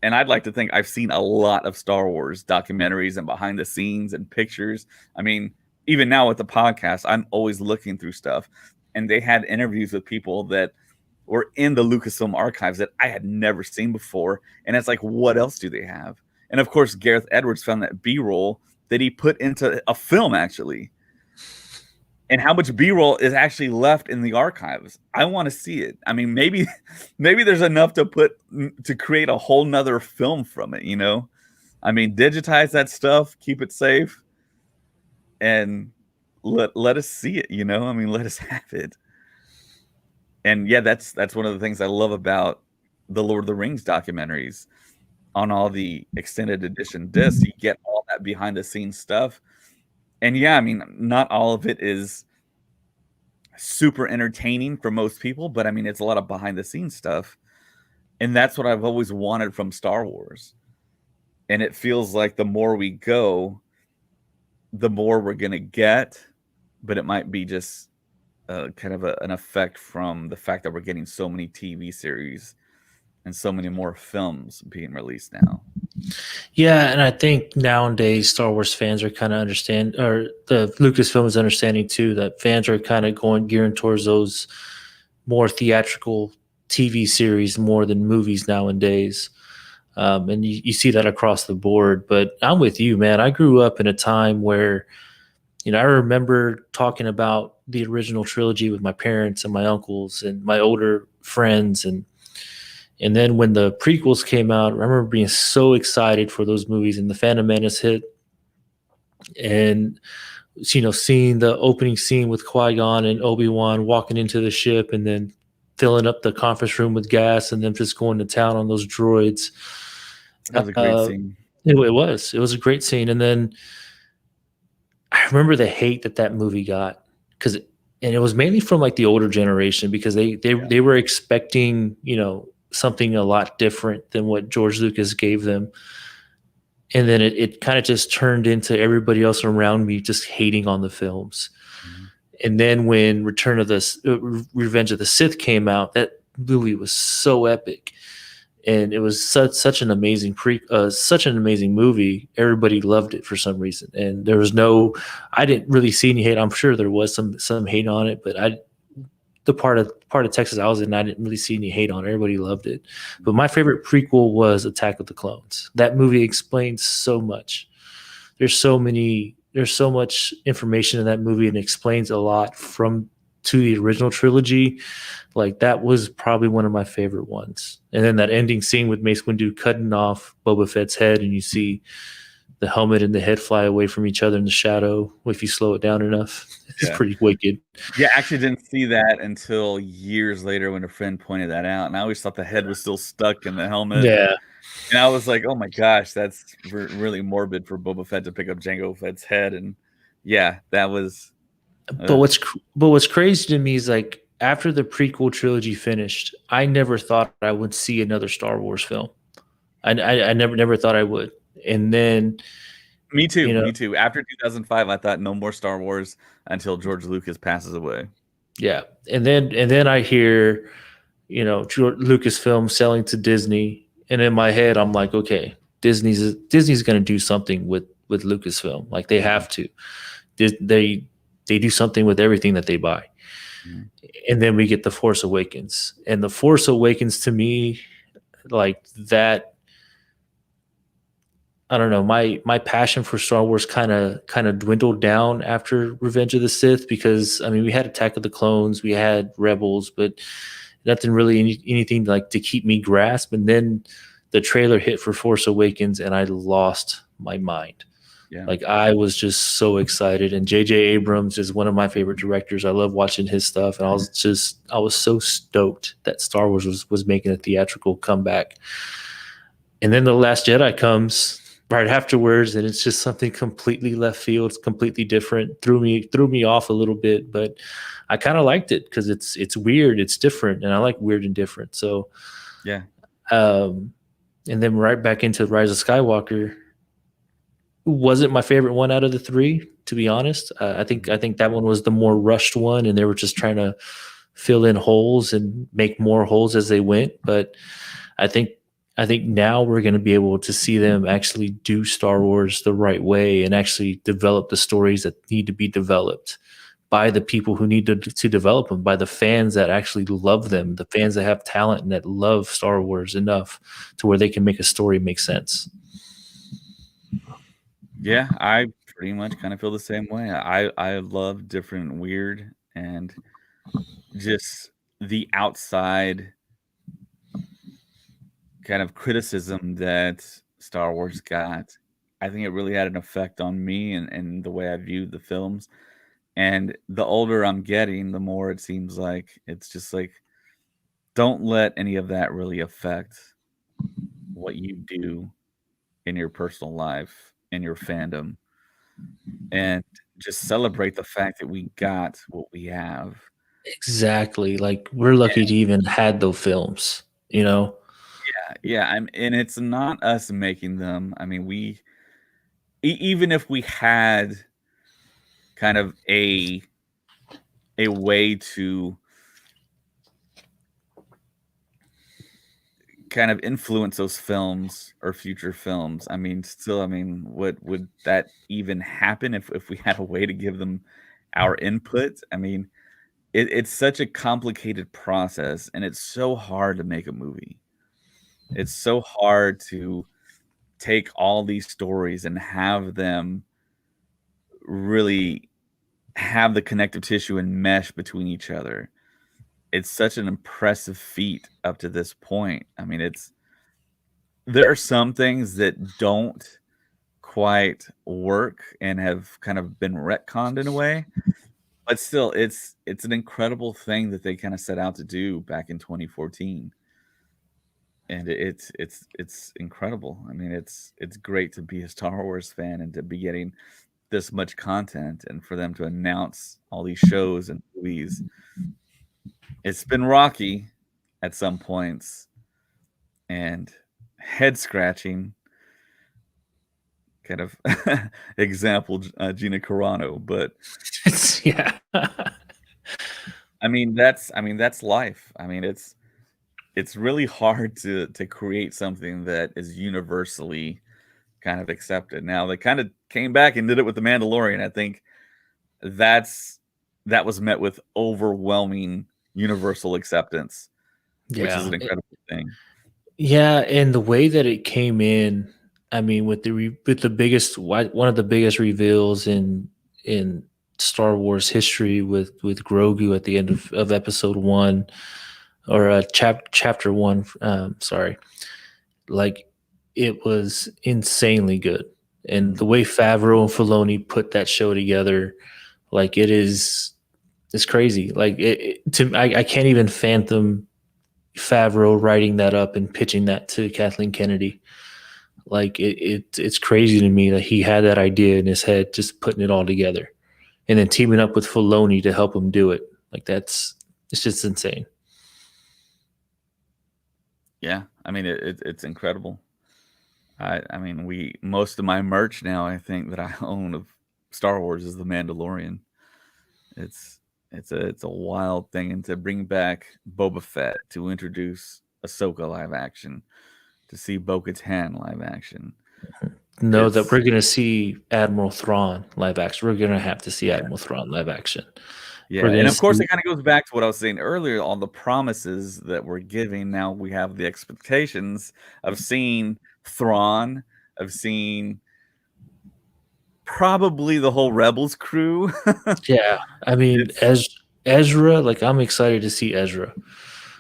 And I'd like to think I've seen a lot of Star Wars documentaries and behind the scenes and pictures. I mean, even now with the podcast, I'm always looking through stuff. And they had interviews with people that were in the Lucasfilm archives that I had never seen before. And it's like, what else do they have? And of course, Gareth Edwards found that B-roll that he put into a film, actually. And how much B-roll is actually left in the archives. I want to see it. I mean, maybe there's enough to create a whole nother film from it, you know? I mean, digitize that stuff, keep it safe, and let us see it, I mean, let us have it. And yeah, that's one of the things I love about the Lord of the Rings documentaries. On all the extended edition discs, you get all that behind the scenes stuff. And yeah, I mean, not all of it is super entertaining for most people, but I mean, it's a lot of behind the scenes stuff. And that's what I've always wanted from Star Wars. And it feels like the more we go, the more we're going to get, but it might be just kind of an effect from the fact that we're getting so many TV series and so many more films being released now. Yeah, and I think nowadays Star Wars fans are kind of understand, or the Lucasfilm is understanding too, that fans are kind of gearing towards those more theatrical TV series more than movies nowadays. And you see that across the board. But I'm with you, man. I grew up in a time where, I remember talking about the original trilogy with my parents and my uncles and my older friends, and then when the prequels came out, I remember being so excited for those movies, and the Phantom Menace hit, and seeing the opening scene with Qui-Gon and Obi-Wan walking into the ship, and then filling up the conference room with gas, and then just going to town on those droids. That was a great scene. It was a great scene, and then I remember the hate that movie got, and it was mainly from like the older generation, because they were expecting something a lot different than what George Lucas gave them. And then it kind of just turned into everybody else around me just hating on the films. Mm-hmm. And then when Revenge of the Sith came out, that movie was so epic, and it was such an amazing movie. Everybody loved it for some reason, and I didn't really see any hate. I'm sure there was some hate on it, but the part of Texas I was in, I didn't really see any hate on it. Everybody loved it. But my favorite prequel was Attack of the Clones. That movie explains so much. There's so much information in that movie, and explains a lot to the original trilogy. Like, that was probably one of my favorite ones. And then that ending scene with Mace Windu cutting off Boba Fett's head, and you see the helmet and the head fly away from each other in the shadow if you slow it down enough. It's pretty wicked. Yeah, I actually didn't see that until years later when a friend pointed that out, and I always thought the head was still stuck in the helmet. Yeah. And I was like, oh my gosh, that's really morbid for Boba Fett to pick up Jango Fett's head. And yeah, that was... But what's crazy to me is, like, after the prequel trilogy finished, I never thought I would see another Star Wars film. I never thought I would. And then me too. After 2005, I thought no more Star Wars until George Lucas passes away. Yeah. And then I hear, Lucasfilm selling to Disney, and in my head I'm like, okay, Disney's going to do something with Lucasfilm. Like, they have to. They do something with everything that they buy. Mm-hmm. And then we get The Force Awakens. And The Force Awakens, to me, like, that, I don't know, my passion for Star Wars kind of dwindled down after Revenge of the Sith, because I mean, we had Attack of the Clones, we had Rebels, but nothing really anything like to keep me grasp. And then the trailer hit for Force Awakens, and I lost my mind. Yeah. Like, I was just so excited. And J.J. Abrams is one of my favorite directors. I love watching his stuff, and I was so stoked that Star Wars was making a theatrical comeback. And then The Last Jedi comes right afterwards, and it's just something completely left field. It's completely different. Threw me off a little bit, but I kind of liked it because it's weird, it's different, and I like weird and different. So yeah. And then right back into Rise of Skywalker. Wasn't my favorite one out of the three, to be honest. I think that one was the more rushed one, and they were just trying to fill in holes and make more holes as they went. But I think now we're going to be able to see them actually do Star Wars the right way and actually develop the stories that need to be developed by the people who need to develop them, by the fans that actually love them, the fans that have talent and that love Star Wars enough to where they can make a story make sense. Yeah, I pretty much kind of feel the same way. I love different, weird, and just the outside kind of criticism that Star Wars got. I think it really had an effect on me and the way I viewed the films. And the older I'm getting, the more it seems like it's just like, don't let any of that really affect what you do in your personal life, in your fandom, and just celebrate the fact that we got what we have. Exactly. Like we're lucky to even had those films, you know? Yeah, and it's not us making them. I mean, even if we had kind of a way to kind of influence those films or future films, I mean, still, I mean, would that even happen if we had a way to give them our input? I mean, it's such a complicated process, and it's so hard to make a movie. It's so hard to take all these stories and have them really have the connective tissue and mesh between each other. It's such an impressive feat up to this point. I mean, there are some things that don't quite work and have kind of been retconned in a way, but still, it's an incredible thing that they kind of set out to do back in 2014, and it's incredible. I mean, it's great to be a Star Wars fan and to be getting this much content, and for them to announce all these shows and movies. It's been rocky at some points and head scratching kind of example, Gina Carano, but Yeah. I mean that's life. I mean it's really hard to create something that is universally kind of accepted. Now they kind of came back and did it with the Mandalorian. I think that's that was met with overwhelming universal acceptance, which is Yeah. an incredible thing. Yeah, and the way that it came in, I mean, with with the biggest one of the biggest reveals in Star Wars history with Grogu at the end of episode 1 or chapter 1, sorry. Like it was insanely good. And Mhm. the way Favreau and Filoni put that show together, like it's crazy. Like I can't even fathom Favreau writing that up and pitching that to Kathleen Kennedy. Like it's crazy to me that he had that idea in his head, just putting it all together, and then teaming up with Filoni to help him do it. Like it's just insane. Yeah, I mean it's incredible. I mean we most of my merch now I think that I own of Star Wars is the Mandalorian. It's it's a wild thing, and to bring back Boba Fett, to introduce Ahsoka live action, to see Bo-Katan live action. Know that It's we're gonna see Admiral Thrawn live action. We're gonna have to see yeah, Admiral Thrawn live action. yeah, We're and gonna of course see it kind of goes back to what I was saying earlier, all the promises that we're giving. Now we have the expectations of seeing Thrawn, of seeing probably the whole Rebels crew. yeah. I mean, It's as Ezra, like I'm excited to see Ezra.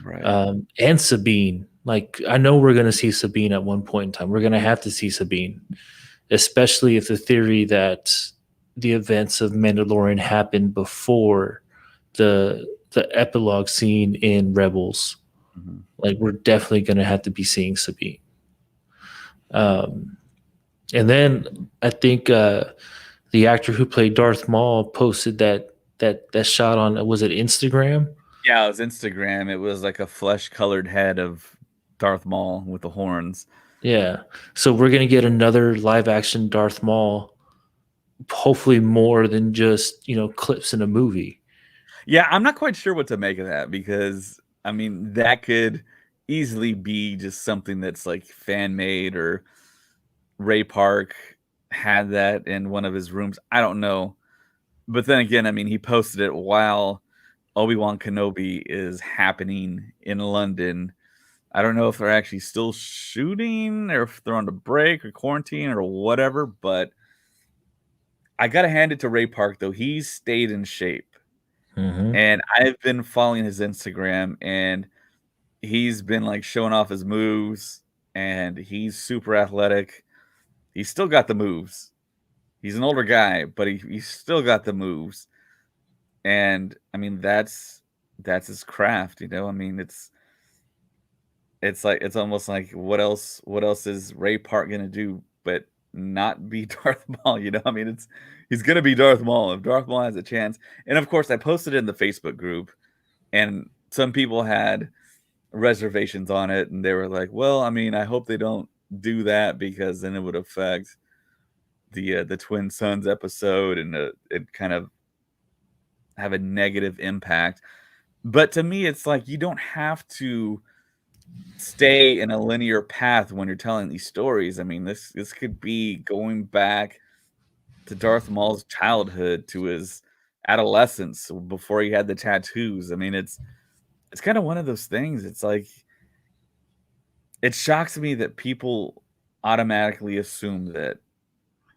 right. And Sabine. Like I know we're gonna see Sabine at one point in time. We're gonna have to see Sabine, especially if the theory that the events of Mandalorian happened before the epilogue scene in Rebels. Mhm. Like we're definitely gonna have to be seeing Sabine. Um, and then I think the actor who played Darth Maul posted that shot on, was it Instagram? Yeah, it was Instagram. It was like a flesh-colored head of Darth Maul with the horns. Yeah. So we're gonna get another live action Darth Maul, hopefully more than just clips in a movie. Yeah, I'm not quite sure what to make of that because, I mean, that could easily be just something that's, like, fan-made, or Ray Park had that in one of his rooms. I don't know. But then again, I mean, he posted it while Obi-Wan Kenobi is happening in London. I don't know if they're actually still shooting or if they're on a break or quarantine or whatever, but I gotta hand it to Ray Park though. He's stayed in shape. Hmm. And I've been following his Instagram, and he's been like showing off his moves, and he's super athletic. He's still got the moves. He's an older guy, but he's still got the moves. And I mean that's his craft, you know. I mean it's like it's almost like what else is Ray Park gonna do but not be Darth Maul, you know? I mean he's gonna be Darth Maul if Darth Maul has a chance. And of course I posted it in the Facebook group and some people had reservations on it and they were like, well, I mean, I hope they don't do that because then it would affect the Twin Sons episode and it kind of have a negative impact. But to me, it's like you don't have to stay in a linear path when you're telling these stories. I mean, this could be going back to Darth Maul's childhood, to his adolescence before he had the tattoos. I mean, it's kind of one of those things. It's like it shocks me that people automatically assume that,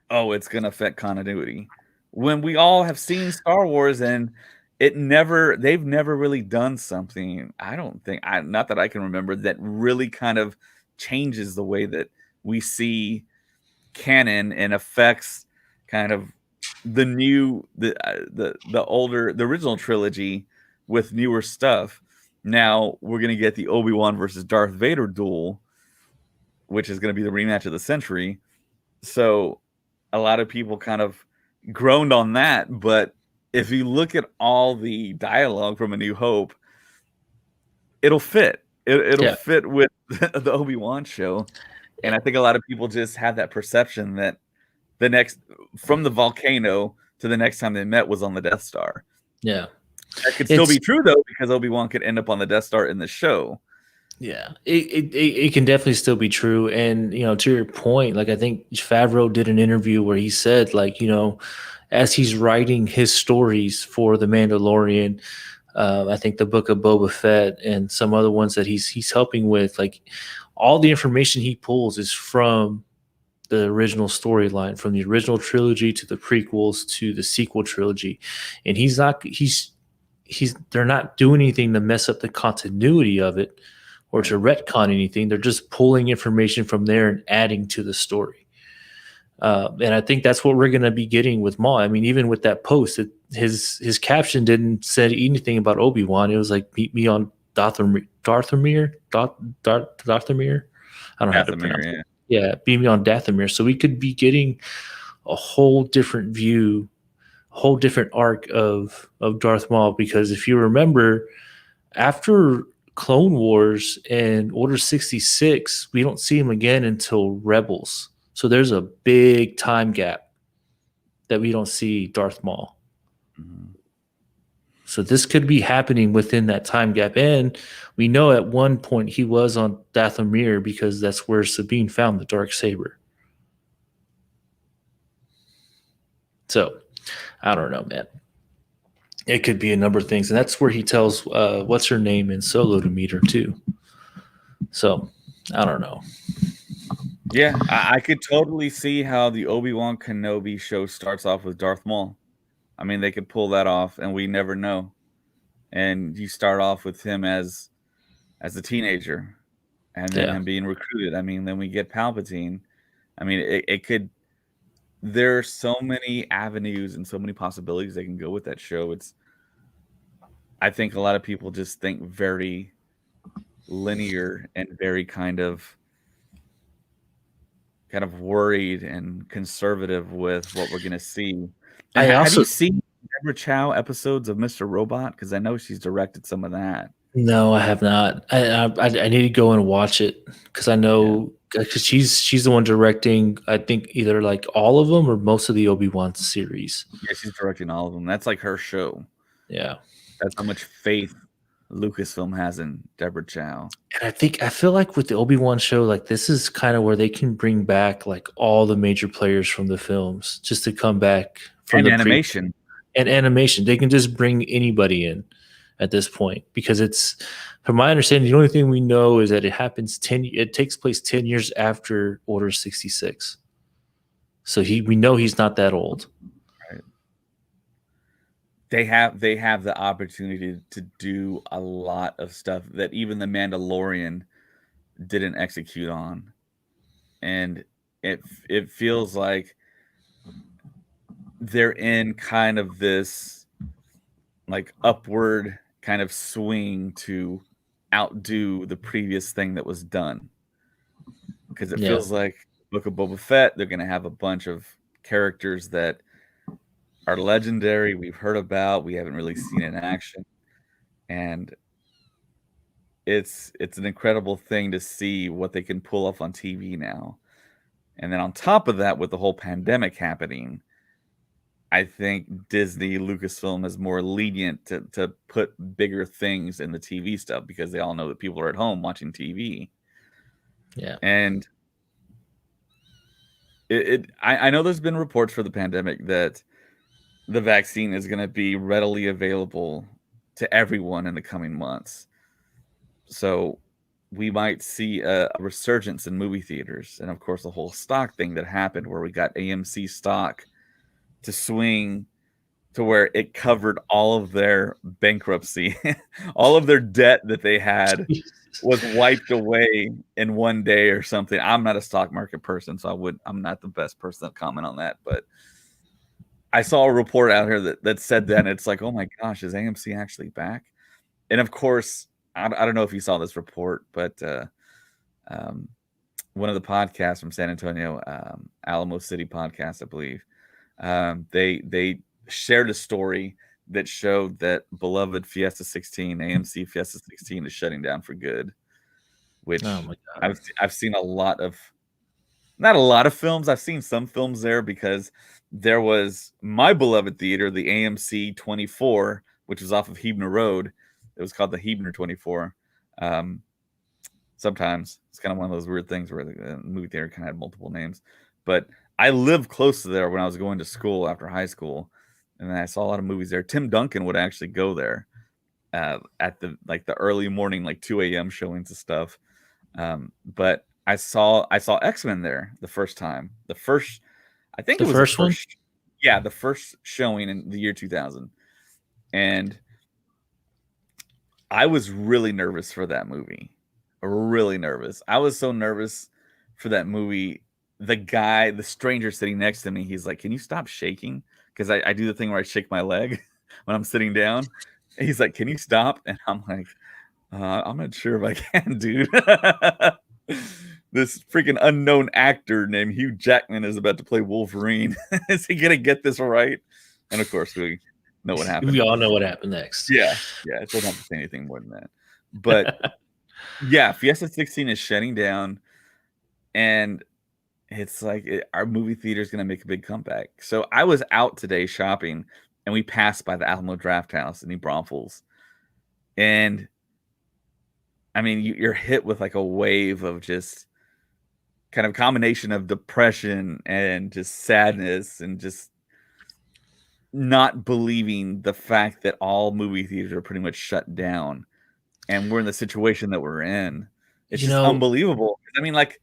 oh, it's going to affect continuity when we all have seen Star Wars and they've never really done something. I don't think, not that I can remember, that really kind of changes the way that we see canon and affects kind of the original trilogy with newer stuff. Now we're going to get the Obi-Wan versus Darth Vader duel, which is going to be the rematch of the century. So a lot of people kind of groaned on that, but if you look at all the dialogue from A New Hope, it'll fit. It'll Yeah. fit with the Obi-Wan show. And I think a lot of people just have that perception that from the volcano to the next time they met was on the Death Star. Yeah. That could still It's be true though, because Obi-Wan could end up on the Death Star in the show. Yeah, it can definitely still be true. And, to your point, like I think Favreau did an interview where he said, like, as he's writing his stories for The Mandalorian, I think the Book of Boba Fett and some other ones that he's helping with, like all the information he pulls is from the original storyline, from the original trilogy to the prequels to the sequel trilogy. And they're not doing anything to mess up the continuity of it or to retcon anything. They're just pulling information from there and adding to the story. And I think that's what we're going to be getting with Maul. I mean, even with that post, his caption didn't say anything about Obi-Wan. It was like, meet me on Dathomir. Dathomir? I don't know how to pronounce it. Yeah, beat me on Dathomir. So we could be getting a whole different view, whole different arc of Darth Maul. Because if you remember, after Clone Wars and Order 66, we don't see him again until Rebels. So there's a big time gap that we don't see Darth Maul. Mm-hmm. So this could be happening within that time gap. And we know at one point he was on Dathomir because that's where Sabine found the Darksaber. So I don't know, man. It could be a number of things. And that's where he tells what's her name in Solo to meet her too. So I don't know. Yeah, I could totally see how the Obi-Wan Kenobi show starts off with Darth Maul. I mean, they could pull that off, and we never know. And you start off with him as a teenager, and then him being recruited. I mean, then we get Palpatine. I mean, it could. There are so many avenues and so many possibilities they can go with that show. I think a lot of people just think very linear and very kind of worried and conservative with what we're going to see. And have you seen Deborah Chow episodes of Mr. Robot? Because I know she's directed some of that. No, I have not. I need to go and watch it because I know because she's the one directing. I think either like all of them or most of the Obi-Wan series. Yeah, she's directing all of them. That's like her show. Yeah, that's how much faith Lucasfilm has in Deborah Chow. And I feel like with the Obi-Wan show, like this is kind of where they can bring back like all the major players from the films just to come back from the animation. And animation. They can just bring anybody in at this point because it's, from my understanding, the only thing we know is that it takes place 10 years after Order 66. So we know he's not that old. Right. They have the opportunity to do a lot of stuff that even the Mandalorian didn't execute on. And it feels like they're in kind of this like upward kind of swing to outdo the previous thing that was done. Because it Yeah. feels like Book of Boba Fett, they're going to have a bunch of characters that are legendary, we've heard about, we haven't really seen in action, and it's an incredible thing to see what they can pull off on TV now. And then on top of that, with the whole pandemic happening, I think Disney, Lucasfilm is more lenient to put bigger things in the TV stuff because they all know that people are at home watching TV. Yeah. And I know there's been reports for the pandemic that the vaccine is going to be readily available to everyone in the coming months. So we might see a resurgence in movie theaters. And of course, the whole stock thing that happened where we got AMC stock to swing to where it covered all of their bankruptcy, all of their debt that they had was wiped away in one day or something. I'm not a stock market person, so I'm not the best person to comment on that, but I saw a report out here that said that, and it's like, oh my gosh, is AMC actually back? And of course, I don't know if you saw this report, but one of the podcasts from San Antonio, Alamo City podcast, I believe, they shared a story that showed that beloved Fiesta 16, AMC Fiesta 16, is shutting down for good. Which Oh my God. I've seen a lot of, not a lot of films. I've seen some films there because there was my beloved theater, the AMC 24, which was off of Hebner Road. It was called the Hebner 24. Sometimes it's kind of one of those weird things where the movie theater kind of had multiple names. But I lived close to there when I was going to school after high school, and I saw a lot of movies there. Tim Duncan would actually go there at the early morning, like 2 a.m. showings of stuff. But I saw X-Men there the first time. I think The it was first one? Yeah, the first showing in the year 2000. And I was really nervous for that movie. Really nervous. I was so nervous for that movie. The stranger sitting next to me, he's like, "Can you stop shaking?" Because I do the thing where I shake my leg when I'm sitting down. And he's like, "Can you stop?" And I'm like, I'm not sure if I can, dude. This freaking unknown actor named Hugh Jackman is about to play Wolverine. Is he gonna get this right? And of course, we know what happened. We all know what happened next. Yeah. I don't have to say anything more than that. But yeah, Fiesta 16 is shutting down, and it's like our movie theater is gonna make a big comeback. So I was out today shopping, and we passed by the Alamo Draft House in New Braunfels, and I mean, you're hit with like a wave of just kind of combination of depression and just sadness and just not believing the fact that all movie theaters are pretty much shut down and we're in the situation that we're in. It's just unbelievable. I mean, like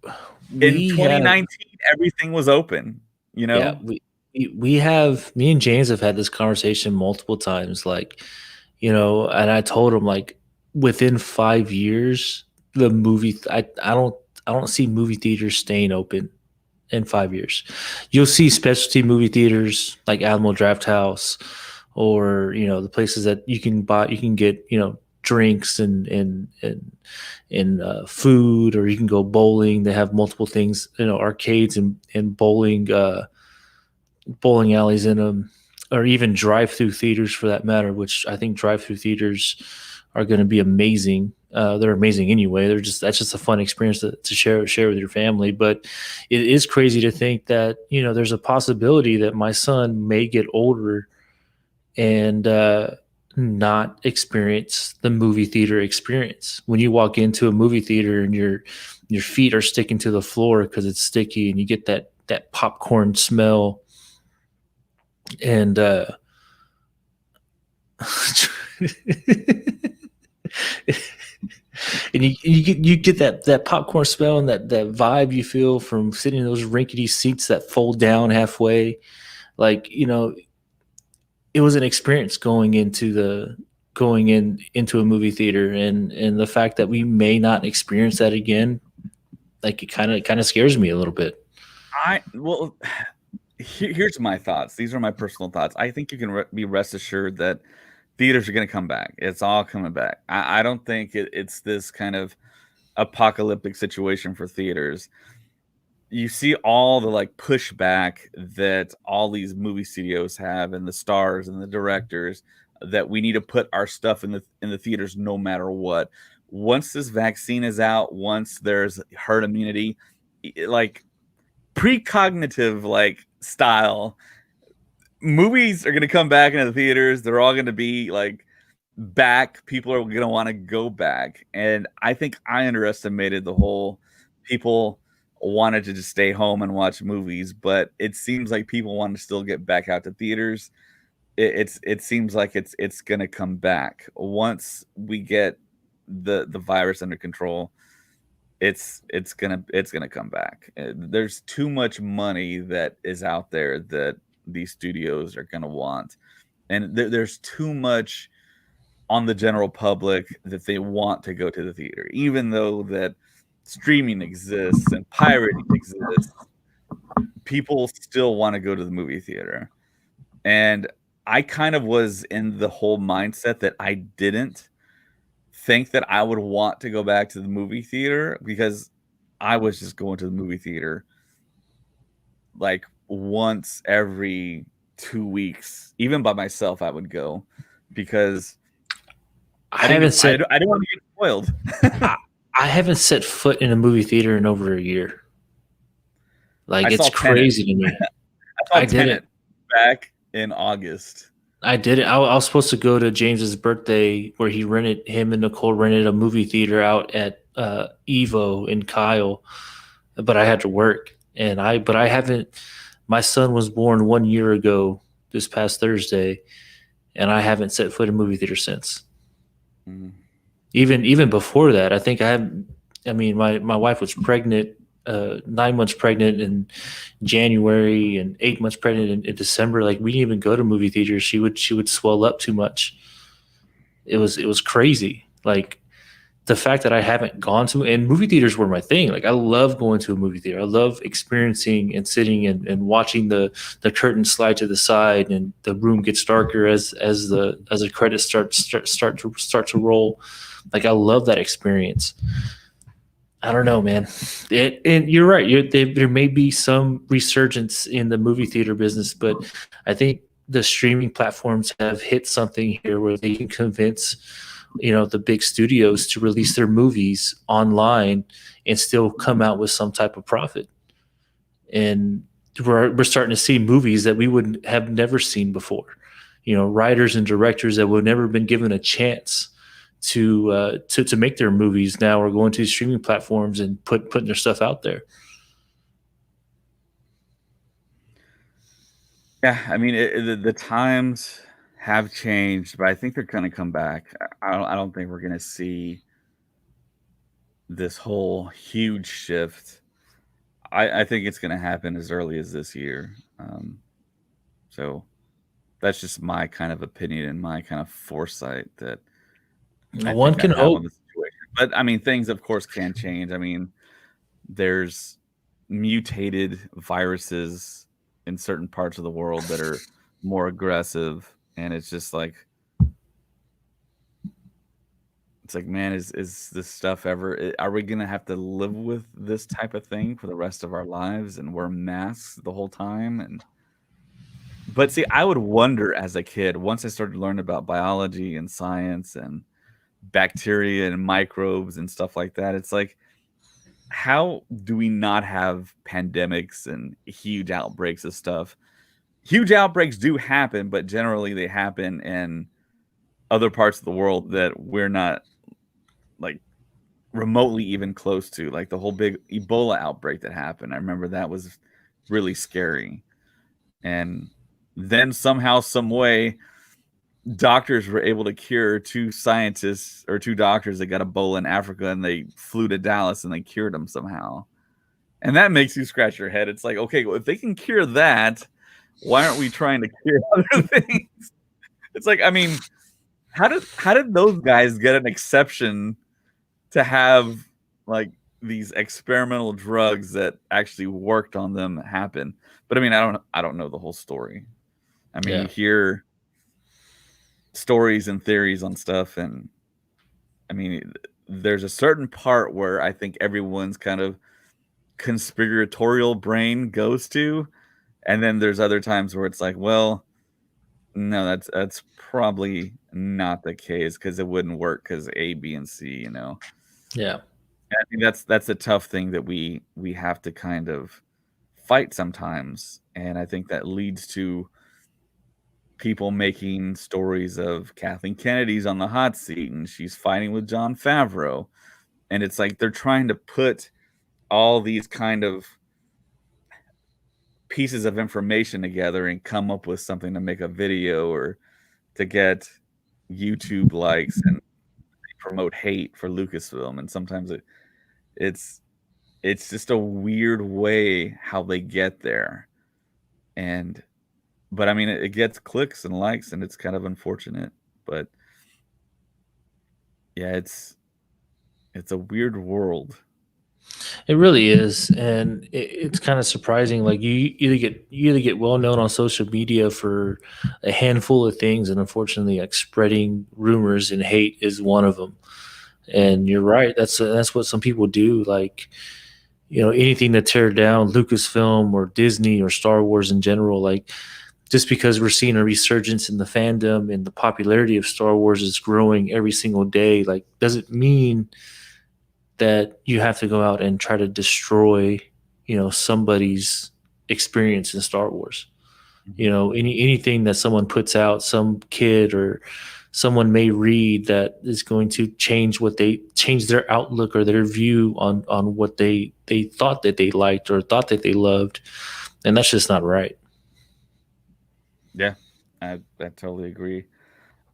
in 2019, everything was open, you know? Yeah, we have, me and James have had this conversation multiple times, like, you know, and I told him, like, within 5 years, the movie, I don't see movie theaters staying open in 5 years. You'll see specialty movie theaters like Alamo Draft House, or, you know, the places that you can get, you know, drinks and food, or you can go bowling. They have multiple things, you know, arcades and bowling alleys in them, or even drive-through theaters for that matter, which I think drive-through theaters are going to be amazing. They're amazing anyway. That's just a fun experience to share with your family. But it is crazy to think that, you know, there's a possibility that my son may get older and not experience the movie theater experience. When you walk into a movie theater and your feet are sticking to the floor because it's sticky, and you get that popcorn smell, and and you get that popcorn smell and that vibe you feel from sitting in those rickety seats that fold down halfway. Like, you know, it was an experience going into a movie theater, and the fact that we may not experience that again, like, it kind of scares me a little bit. here's my thoughts. These are my personal thoughts. I think you can be rest assured that theaters are going to come back. It's all coming back. I don't think it's this kind of apocalyptic situation for theaters. You see all the like pushback that all these movie studios have, and the stars and the directors, that we need to put our stuff in the theaters no matter what. Once this vaccine is out, once there's herd immunity, like precognitive like style, movies are going to come back into the theaters. They're all going to be like back. People are going to want to go back. And I think I underestimated the whole people wanted to just stay home and watch movies, but it seems like people want to still get back out to theaters. It seems like it's going to come back once we get the virus under control. It's gonna come back. There's too much money that is out there that these studios are gonna want, and there's too much on the general public that they want to go to the theater, even though that streaming exists and pirating exists. People still want to go to the movie theater, and I kind of was in the whole mindset that I didn't think that I would want to go back to the movie theater, because I was just going to the movie theater like once every 2 weeks. Even by myself, I would go because I didn't want to get spoiled. I haven't set foot in a movie theater in over a year. Like, it's crazy to me. I did it back in August. I did it. I was supposed to go to James's birthday, where him and Nicole rented a movie theater out at Evo in Kyle, but I had to work, but I haven't. My son was born 1 year ago this past Thursday, and I haven't set foot in a movie theater since. Mm. Even before that, I think my wife was pregnant, 9 months pregnant in January, and 8 months pregnant in December. Like, we didn't even go to movie theaters. She would swell up too much. It was crazy. Like, the fact that I haven't gone to, and movie theaters were my thing. Like, I love going to a movie theater. I love experiencing and sitting and watching the curtain slide to the side, and the room gets darker as the credits start to roll. Like, I love that experience. I don't know, man. And you're right. There may be some resurgence in the movie theater business, but I think the streaming platforms have hit something here where they can convince, the big studios to release their movies online and still come out with some type of profit. And we're starting to see movies that we would have never seen before. Writers and directors that would never been given a chance to make their movies now are going to streaming platforms and putting their stuff out there. Yeah, I mean, the times have changed, but I think they're going to come back. I don't think we're going to see this whole huge shift. I think it's going to happen as early as this year. So that's just my kind of opinion and my kind of foresight that one can hope. But I mean, things of course can change. I mean, there's mutated viruses in certain parts of the world that are more aggressive, and it's just like, man, is this stuff ever? Are we gonna have to live with this type of thing for the rest of our lives and wear masks the whole time? But see, I would wonder as a kid, once I started learning about biology and science and bacteria and microbes and stuff like that, it's like, how do we not have pandemics and huge outbreaks of stuff? Huge outbreaks do happen, but generally they happen in other parts of the world that we're not like remotely even close to. Like the whole big Ebola outbreak that happened, I remember that was really scary. And then somehow, some way, doctors were able to cure two doctors that got Ebola in Africa, and they flew to Dallas and they cured them somehow. And that makes you scratch your head. It's like, okay, well, if they can cure that, why aren't we trying to cure other things? It's like, I mean, how did those guys get an exception to have like these experimental drugs that actually worked on them happen. But I mean, I don't know the whole story. I mean, Yeah. you hear stories and theories on stuff, and I mean, there's a certain part where I think everyone's kind of conspiratorial brain goes to, and then there's other times where it's like, well, no, that's probably not the case because it wouldn't work because A, B, and C, you know. Yeah. And I think that's a tough thing that we have to kind of fight sometimes, and I think that leads to people making stories of Kathleen Kennedy's on the hot seat and she's fighting with Jon Favreau, and it's like they're trying to put all these kind of pieces of information together and come up with something to make a video or to get YouTube likes and promote hate for Lucasfilm, and sometimes it's it's just a weird way how they get there. And but I mean it gets clicks and likes and it's kind of unfortunate. But yeah, it's a weird world. It really is, and it's kind of surprising. Like you either get well known on social media for a handful of things, and unfortunately, like spreading rumors and hate is one of them. And you're right. That's what some people do. Like, anything to tear down Lucasfilm or Disney or Star Wars in general. Like, just because we're seeing a resurgence in the fandom and the popularity of Star Wars is growing every single day, like, doesn't mean that you have to go out and try to destroy, somebody's experience in Star Wars. Mhm. Anything that someone puts out, some kid or someone may read that is going to change their outlook or their view on what they thought that they liked or thought that they loved, and that's just not right. Yeah, I totally agree.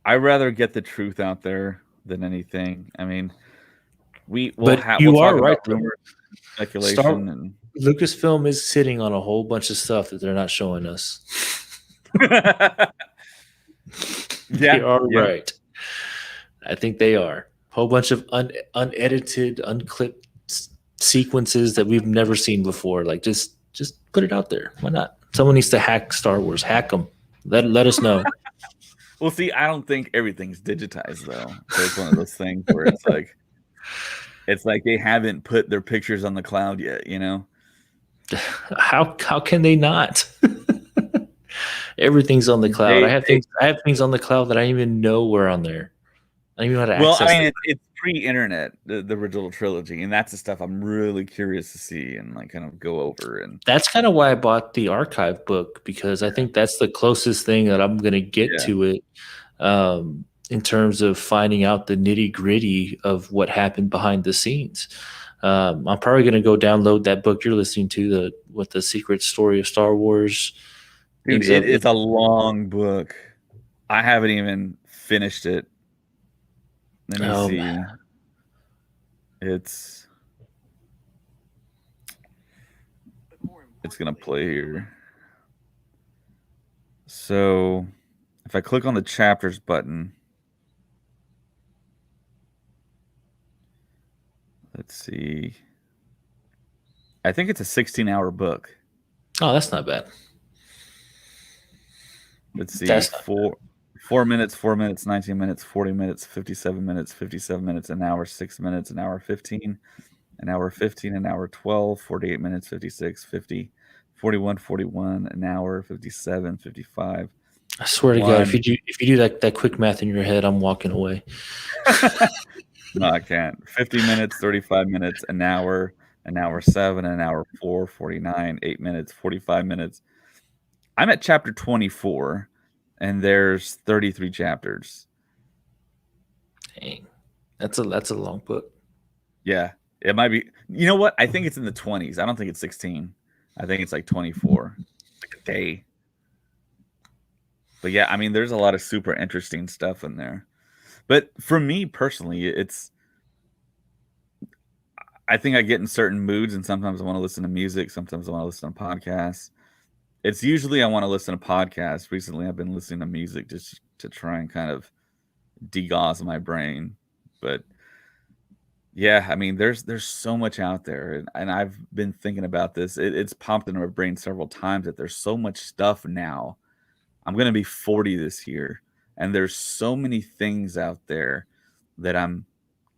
I rather get the truth out there than anything. I mean, But we'll you talk are right about though. rumors, Star speculation, and Lucasfilm is sitting on a whole bunch of stuff that they're not showing us. They yeah, are yeah. right. I think they are. A whole bunch of unedited, unclipped sequences that we've never seen before. Like, just put it out there. Why not? Someone needs to hack Star Wars. Hack them. Let us know. Well, see, I don't think everything's digitized though, so it's one of those things where it's like they haven't put their pictures on the cloud yet, you know? How can they not? Everything's on the cloud. I have things on the cloud that I didn't even know were on there. I don't even know how to Well, I access mean, them. it's pre-internet, the original trilogy, and that's the stuff I'm really curious to see and like kind of go over. And That's kind of why I bought the archive book, because I think that's the closest thing that I'm going to get yeah, to it, in terms of finding out the nitty gritty of what happened behind the scenes. I'm probably going to go download that book you're listening to, the secret story of Star Wars. dude, Things of it's a long book. I haven't even finished it. Let me um, see. It's it's gonna play here. So if I click on the chapters button, let's see. I think it's a 16-hour book. oh, that's not bad. Let's see. That's not bad. 4 minutes, 4 minutes, 19 minutes, 40 minutes, 57 minutes, 57 minutes, an hour, 6 minutes, an hour 15, an hour 15, an hour 12, 48 minutes, 56, 50, 41, 41, an hour, 57, 55, I swear to God, 1. if you do that quick math in your head, I'm walking away. No, I can't. 50 minutes, 35 minutes, an hour 7, an hour 4, 49, 8 minutes, 45 minutes. I'm at chapter 24, and there's 33 chapters. Dang, that's a long book. Yeah, it might be. You know what? I think it's in the 20s. I don't think it's 16. I think it's like 24. Like a day. But yeah, I mean, there's a lot of super interesting stuff in there. But for me personally, I think I get in certain moods, and sometimes I want to listen to music, sometimes I want to listen to podcasts. It's usually I want to listen to podcasts. Recently, I've been listening to music just to try and kind of degauss my brain. But Yeah, I mean, there's so much out there, and I've been thinking about this. It's popped into my brain several times that there's so much stuff now. I'm gonna be 40 this year, and there's so many things out there that I'm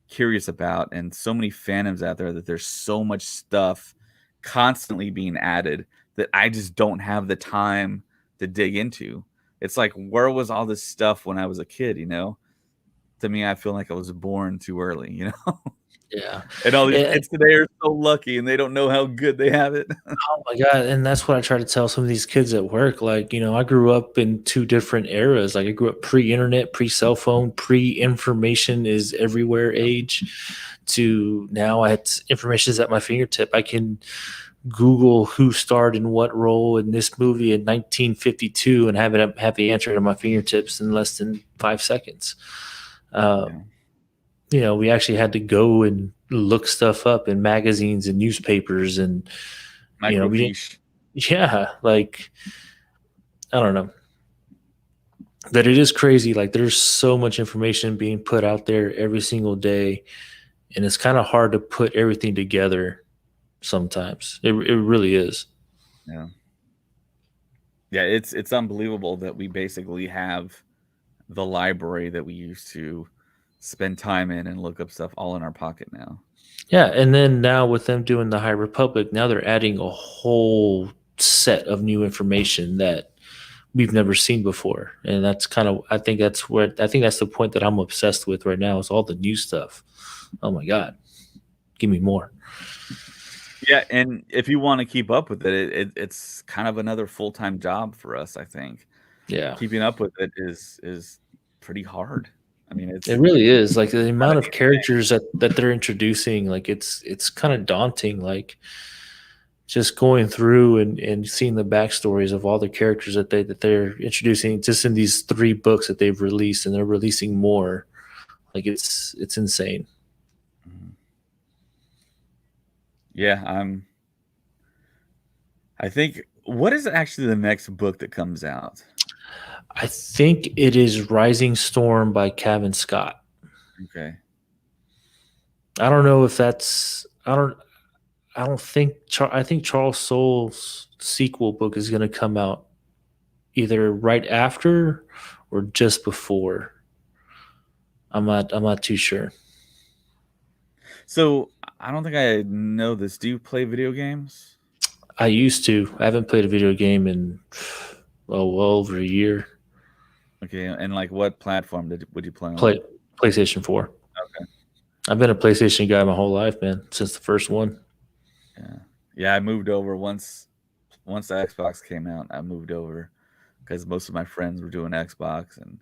curious about, and so many fandoms out there that there's so much stuff constantly being added that I just don't have the time to dig into. It's like, where was all this stuff when I was a kid, you know? To me, I feel like I was born too early, you know? Yeah. And all these And, kids today are so lucky and they don't know how good they have it. oh my god, and that's what I try to tell some of these kids at work. Like, I grew up in two different eras. Like, I grew up pre-internet, pre-cell phone, pre-information is everywhere age, to now information is at my fingertip. I can Google who starred in what role in this movie in 1952 and have the answer at my fingertips in less than 5 seconds. Yeah. We actually had to go and look stuff up in magazines and newspapers, and we didn't. Microfiche. Yeah, like, I don't know. That it is crazy. Like, there's so much information being put out there every single day, and it's kind of hard to put everything together sometimes. It really is. Yeah. Yeah, it's unbelievable that we basically have the library that we used to spend time in and look up stuff all in our pocket now. Yeah, and then now with them doing the High Republic, now they're adding a whole set of new information that we've never seen before. And that's kind of I think that's the point that I'm obsessed with right now is all the new stuff. Oh my god. Give me more. Yeah, and if you wanna keep up with it's kind of another full-time job for us, I think. Yeah. Keeping up with it is pretty hard. I mean, It it's really is. Like, the kinda amount of characters that they're introducing, like, it's kind of daunting. Like, just going through and seeing the backstories of all the characters that they're introducing just in these 3 books that they've released, and they're releasing more. Like, it's insane. Mhm. Yeah, I think what is actually the next book that comes out? I think it is Rising Storm by Kevin Scott. Okay. I don't know if that's I don't think I think Charles Soule's sequel book is going to come out either right after or just before. I'm not too sure. So, I don't think I know this. Do you play video games? I used to. I haven't played a video game in well over a year. Okay, and, like, what platform would you play Play on? PlayStation 4. Okay. I've been a PlayStation guy my whole life, man, since the first one. Yeah. Yeah, I moved over once the Xbox came out, I moved over because most of my friends were doing Xbox, and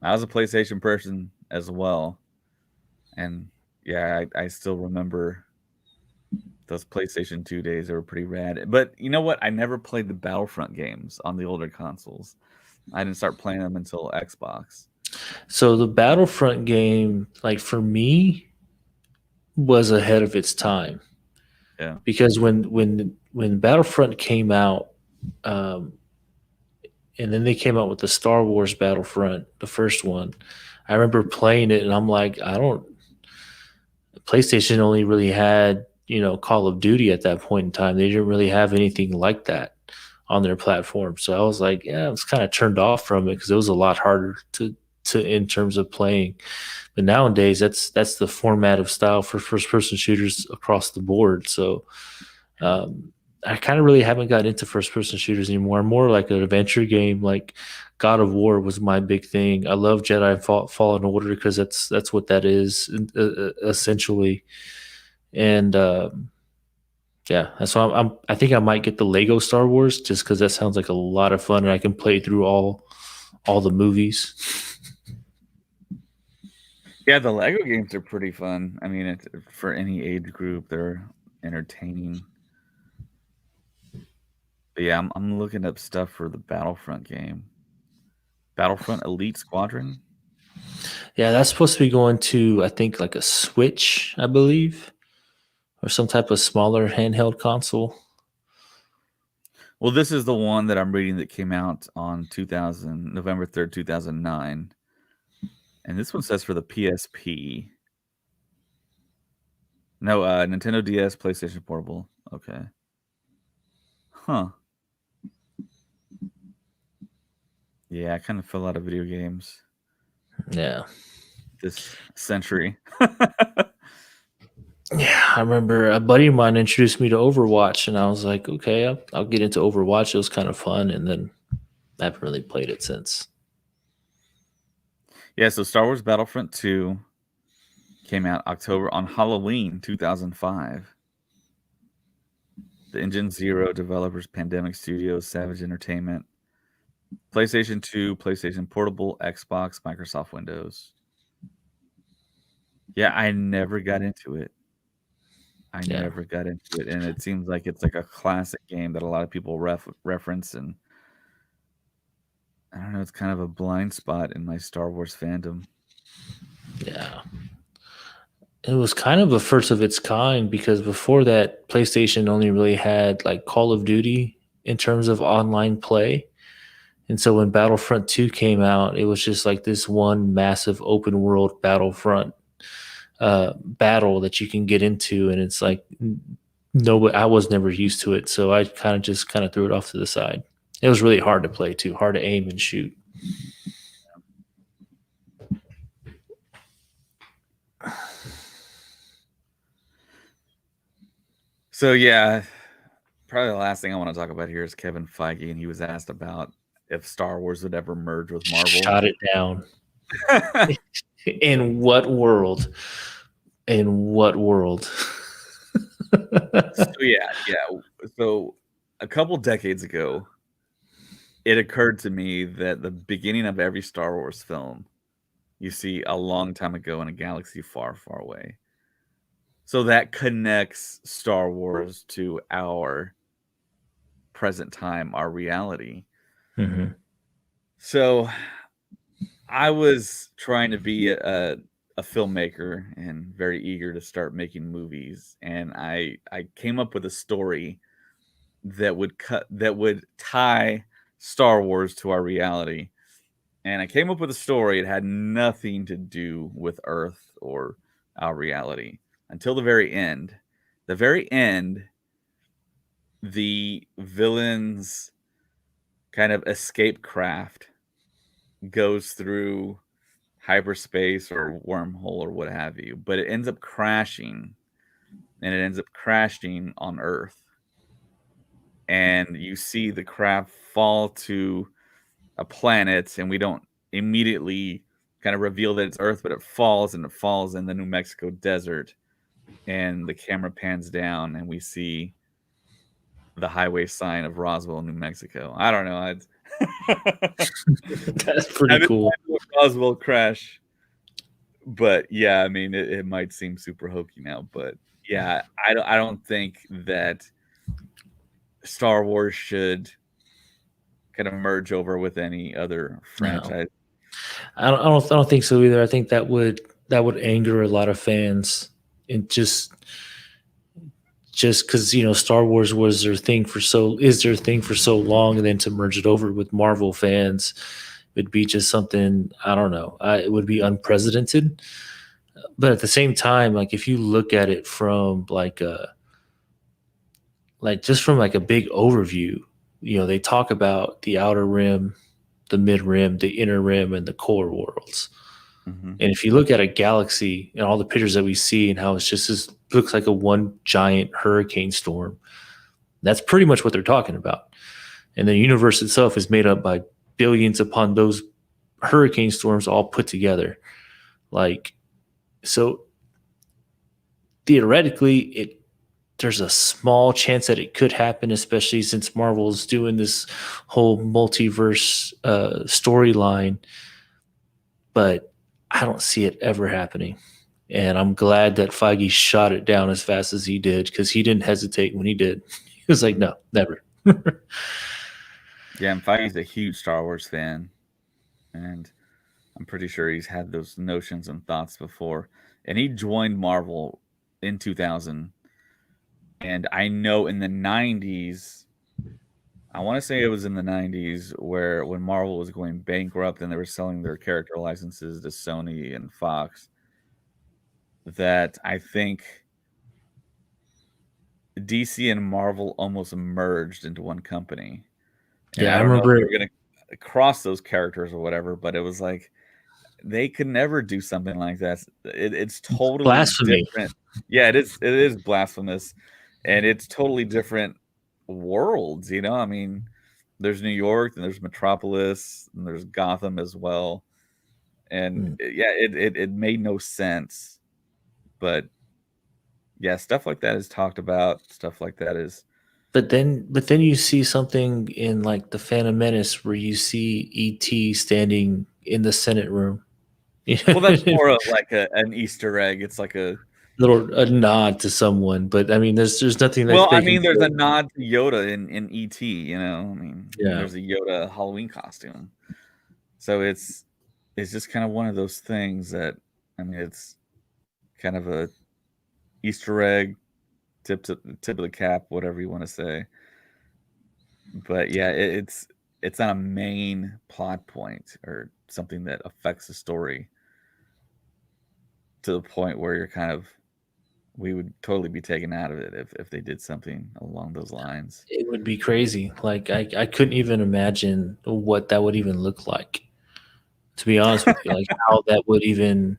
I was a PlayStation person as well. And yeah, I still remember those PlayStation 2 days. They were pretty rad. But you know what? I never played the Battlefront games on the older consoles. I didn't start playing them until Xbox. So the Battlefront game, like, for me, was ahead of its time, Yeah. because when Battlefront came out, um, and then they came out with the Star Wars Battlefront, the first one. I remember playing it, and I'm like, I don't. PlayStation only really had Call of Duty at that point in time. They didn't really have anything like that on their platform. So I was like, yeah, I was kind of turned off from it because it was a lot harder to in terms of playing. But nowadays, that's the format of style for first person shooters across the board. So I kind of really haven't got into first person shooters anymore. I'm more like an adventure game. Like, God of War was my big thing. I love Fallen Order because that's what that is, essentially. And yeah, that's why I think I might get the Lego Star Wars just because that sounds like a lot of fun, and I can play through all the movies. Yeah, the Lego games are pretty fun. I mean, for any age group, they're entertaining. But yeah, I'm looking up stuff for the Battlefront game. Battlefront Elite Squadron? Yeah, that's supposed to be going to, I think, like a Switch, I believe, or some type of smaller handheld console. Well, this is the one that I'm reading that came out on November 3rd, 2009. And this one says for the PSP. No, Nintendo DS, PlayStation Portable. Okay. Huh. Yeah, I kind of fell out of video games Yeah. this century. Yeah, I remember a buddy of mine introduced me to Overwatch, and I was like, okay, I'll get into Overwatch. It was kind of fun, and then I haven't really played it since. Yeah, so Star Wars Battlefront 2 came out October on Halloween 2005. The Engine Zero developers, Pandemic Studios, Savage Entertainment, PlayStation 2, PlayStation Portable, Xbox, Microsoft Windows. Yeah, I never got into it. I Yeah. never got into it, and it seems like it's like a classic game that a lot of people reference, and I don't know, it's kind of a blind spot in my Star Wars fandom. Yeah. It was kind of a first of its kind because before that, PlayStation only really had like Call of Duty in terms of online play. And so when Battlefront 2 came out, it was just like this one massive open world Battlefront battle that you can get into. And it's like, no, I was never used to it. So I kind of threw it off to the side. It was really hard to play too, hard to aim and shoot. So yeah, probably the last thing I want to talk about here is Kevin Feige, and he was asked about if Star Wars would ever merge with Marvel. Shot it down. In what world? In what world? So yeah. So a couple decades ago, it occurred to me that the beginning of every Star Wars film you see a long time ago in a galaxy far, far away. So that connects Star Wars to our present time, our reality. Mhm. So I was trying to be a filmmaker and very eager to start making movies, and I came up with a story that would tie Star Wars to our reality. And I came up with a story. It had nothing to do with Earth or our reality until the very end. The very end, the villain's kind of escape craft goes through hyperspace or wormhole or what have you, but it ends up crashing, and it ends up crashing on Earth. And you see the craft fall to a planet, and we don't immediately kind of reveal that it's Earth, but it falls, and it falls in the New Mexico desert. And the camera pans down, and we see the highway sign of Roswell, New Mexico. I don't know. That's pretty cool. Roswell crash, but yeah, I mean, it might seem super hokey now, but yeah, I don't think that Star Wars should kind of merge over with any other franchise. I don't think so either. I think that would anger a lot of fans, and just because Star Wars was their thing for so long, and then to merge it over with Marvel fans would be just something, I don't know. It would be unprecedented. But at the same time, like if you look at it from just from like a big overview, they talk about the outer rim, the mid rim, the inner rim, and the core worlds. Mm-hmm. And if you look at a galaxy and all the pictures that we see and how it's just looks like a one giant hurricane storm, that's pretty much what they're talking about. And the universe itself is made up by billions upon those hurricane storms all put together. Like, so theoretically, there's a small chance that it could happen, especially since Marvel's doing this whole multiverse storyline. But I don't see it ever happening. And I'm glad that Feige shot it down as fast as he did, because he didn't hesitate when he did. He was like, no, never. Yeah, and Feige's a huge Star Wars fan, and I'm pretty sure he's had those notions and thoughts before. And he joined Marvel in 2000. And I know in the 90s, I want to say it was in the 90s, where when Marvel was going bankrupt and they were selling their character licenses to Sony and Fox, that I think DC and Marvel almost merged into one company. And Yeah, I I don't know if remember they were going to cross those characters or whatever, but it was like they could never do something like that. It's totally blasphemy. different. Yeah, it is. It is blasphemous, and it's totally different worlds. I mean, there's New York, and there's Metropolis, and there's Gotham as well. And Mm. yeah, it made no sense. But yeah, stuff like that is talked about. Stuff like that is. But then you see something in like the Phantom Menace where you see ET standing in the Senate room. Well, that's more of like an Easter egg. It's like a. Little a nod to someone, but I mean, there's nothing that Well, I they can mean, there's a say. nod to Yoda in ET. I mean, Yeah, there's a Yoda Halloween costume. So it's just kind of one of those things that, I mean, it's kind of a Easter egg, tip of the cap, whatever you want to say. But yeah, it's not a main plot point or something that affects the story to the point where you're kind of, we would totally be taken out of it if they did something along those lines. it would be crazy. Like I couldn't even imagine what that would even look like. To be honest with you, like how that would even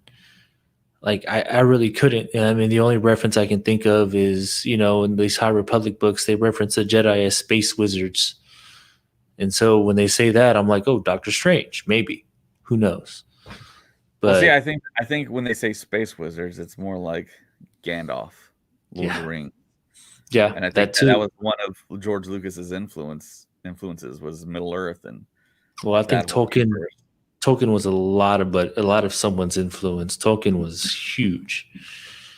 like I really couldn't. And I mean, the only reference I can think of is in these High Republic books they reference the Jedi as space wizards, and so when they say that, I'm like, oh, Doctor Strange, maybe, who knows? Well, see, But I think when they say space wizards, it's more like Gandalf, Lord of the yeah, Rings. yeah, And I think that that too. was one of George Lucas's influences was Middle Earth and Well, I think that whole universe. Tolkien was a lot of someone's influence. Tolkien was huge.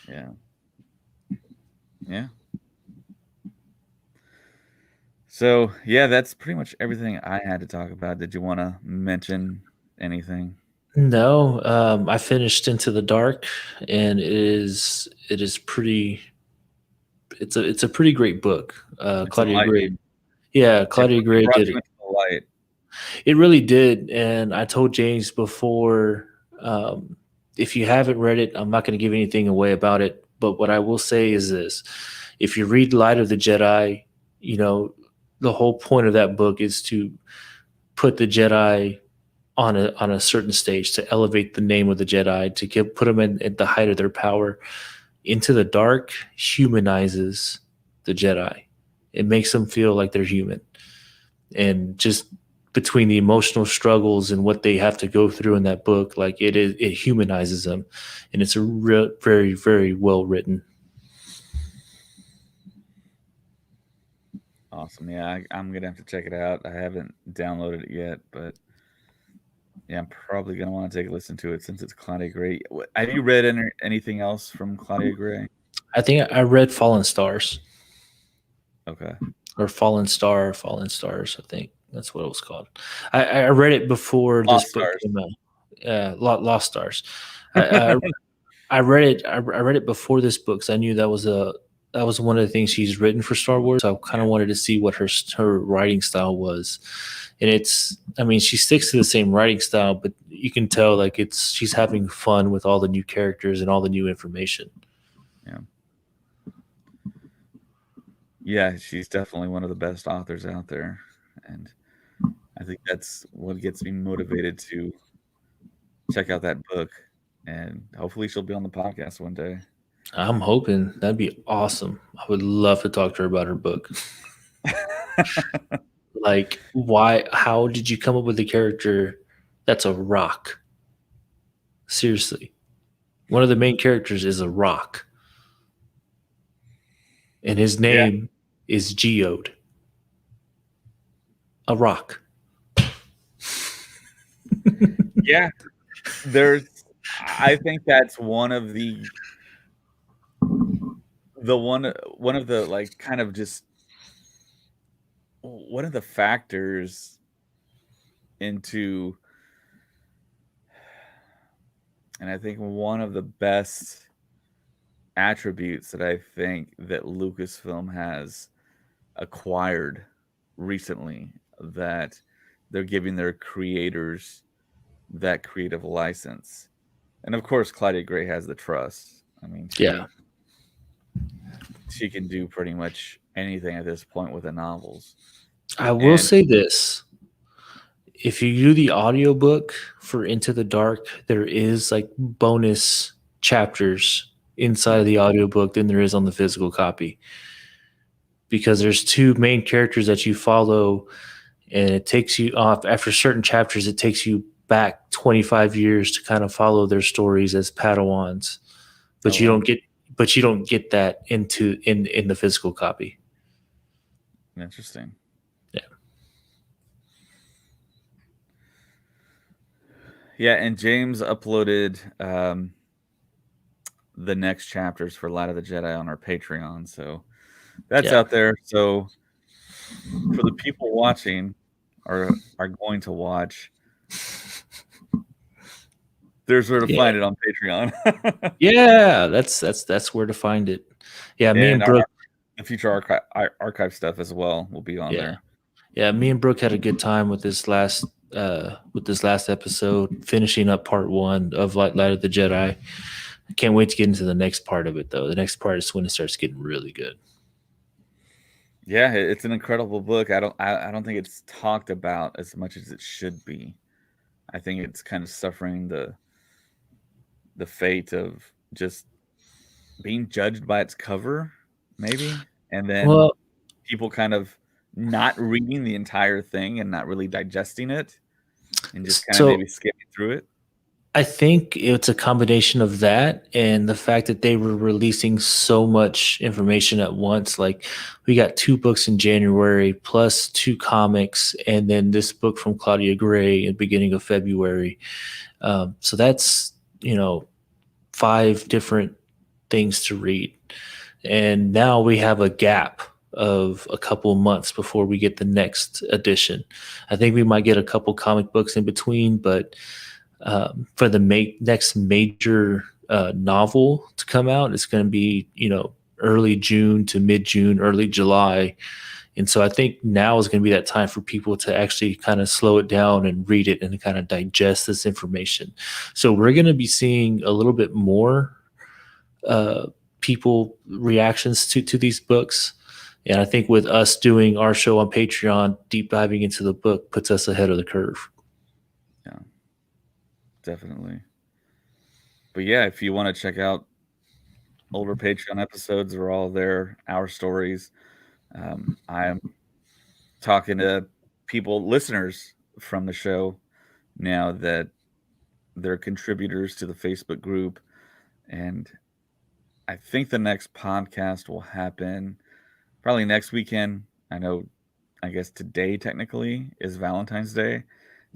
Yeah. Yeah. So, yeah, that's pretty much everything I had to talk about. Did you want to mention anything? No, I finished Into the Dark, and it is pretty. It's a pretty great book. It's Claudia Gray, enlightening. yeah, It Claudia it Gray brought did you it. into the light. It really did, and I told James before, if you haven't read it, I'm not going to give anything away about it. But what I will say is this: if you read Light of the Jedi, you know the whole point of that book is to put the Jedi on a certain stage, to elevate the name of the Jedi, to put them at the height of their power. Into the Dark humanizes the Jedi. It makes them feel like they're human, and just between the emotional struggles and what they have to go through in that book, like it humanizes them, and it's a very very well written. Awesome. Yeah, I'm gonna have to check it out. I haven't downloaded it yet, but yeah, I'm probably gonna want to take a listen to it since it's Claudia Gray. Have you read anything else from Claudia Gray? I think I read Fallen Stars, Okay. or Fallen Stars. I think that's what it was called. I read it before this Lost book Stars. came out. Lost Stars. I, I read it. I read it before this book, because I knew that was one of the things she's written for Star Wars. So I kind of wanted to see what her writing style was, and I mean, she sticks to the same writing style, but you can tell like she's having fun with all the new characters and all the new information. Yeah. Yeah, she's definitely one of the best authors out there, and I think that's what gets me motivated to check out that book, and hopefully she'll be on the podcast one day. I'm hoping that'd be awesome. I would love to talk to her about her book. Like, why? How did you come up with a character that's a rock? Seriously, one of the main characters is a rock, and his Yeah. name is Geode, a rock. Yeah, I think that's one of one of the, like, kind of just one of the factors into, and I think one of the best attributes that I think that Lucasfilm has acquired recently, that they're giving their creators that creative license. And of course, Claudia Gray has the trust. I mean, Yeah, she can do pretty much anything at this point with the novels. I will And say this. If you do the audiobook for Into the Dark, there is like bonus chapters inside of the audiobook than there is on the physical copy. Because there's two main characters that you follow, and it takes you off after certain chapters, it takes you back 25 years to kind of follow their stories as Padawans. But you wow. don't get that in the physical copy. Interesting. Yeah. Yeah, and James uploaded the next chapters for Light of the Jedi on our Patreon, so that's Yeah. out there. So for the people watching or are going to watch, there's where to Yeah. find it on Patreon. Yeah, that's where to find it. Yeah, me and And Brooke. the future archive stuff as well will be on Yeah. there. Yeah, me and Brooke had a good time with this last episode, finishing up part 1 of Light of the Jedi. I can't wait to get into the next part of it, though. The next part is when it starts getting really good. Yeah, it's an incredible book. I don't think it's talked about as much as it should be. I think it's kind of suffering the fate of just being judged by its cover, maybe, and then Well, people kind of not reading the entire thing and not really digesting it, and just kind of so maybe skipping through it. I think it's a combination of that and the fact that they were releasing so much information at once. Like, we got 2 books in January plus 2 comics, and then this book from Claudia Gray in the beginning of February. So that's 5 different things to read, and now we have a gap of a couple of months before we get the next edition. I think we might get a couple comic books in between, but for the next major novel to come out, it's going to be early June to mid-June, early July. And so I think now is going to be that time for people to actually kind of slow it down and read it and kind of digest this information. So we're going to be seeing a little bit more people reactions to these books. And I think with us doing our show on Patreon, deep diving into the book puts us ahead of the curve. Yeah, definitely. But yeah, if you want to check out older Patreon episodes, they're all there, our stories. I'm talking to listeners from the show now that they're contributors to the Facebook group. And I think the next podcast will happen probably next weekend. I guess today technically is Valentine's Day.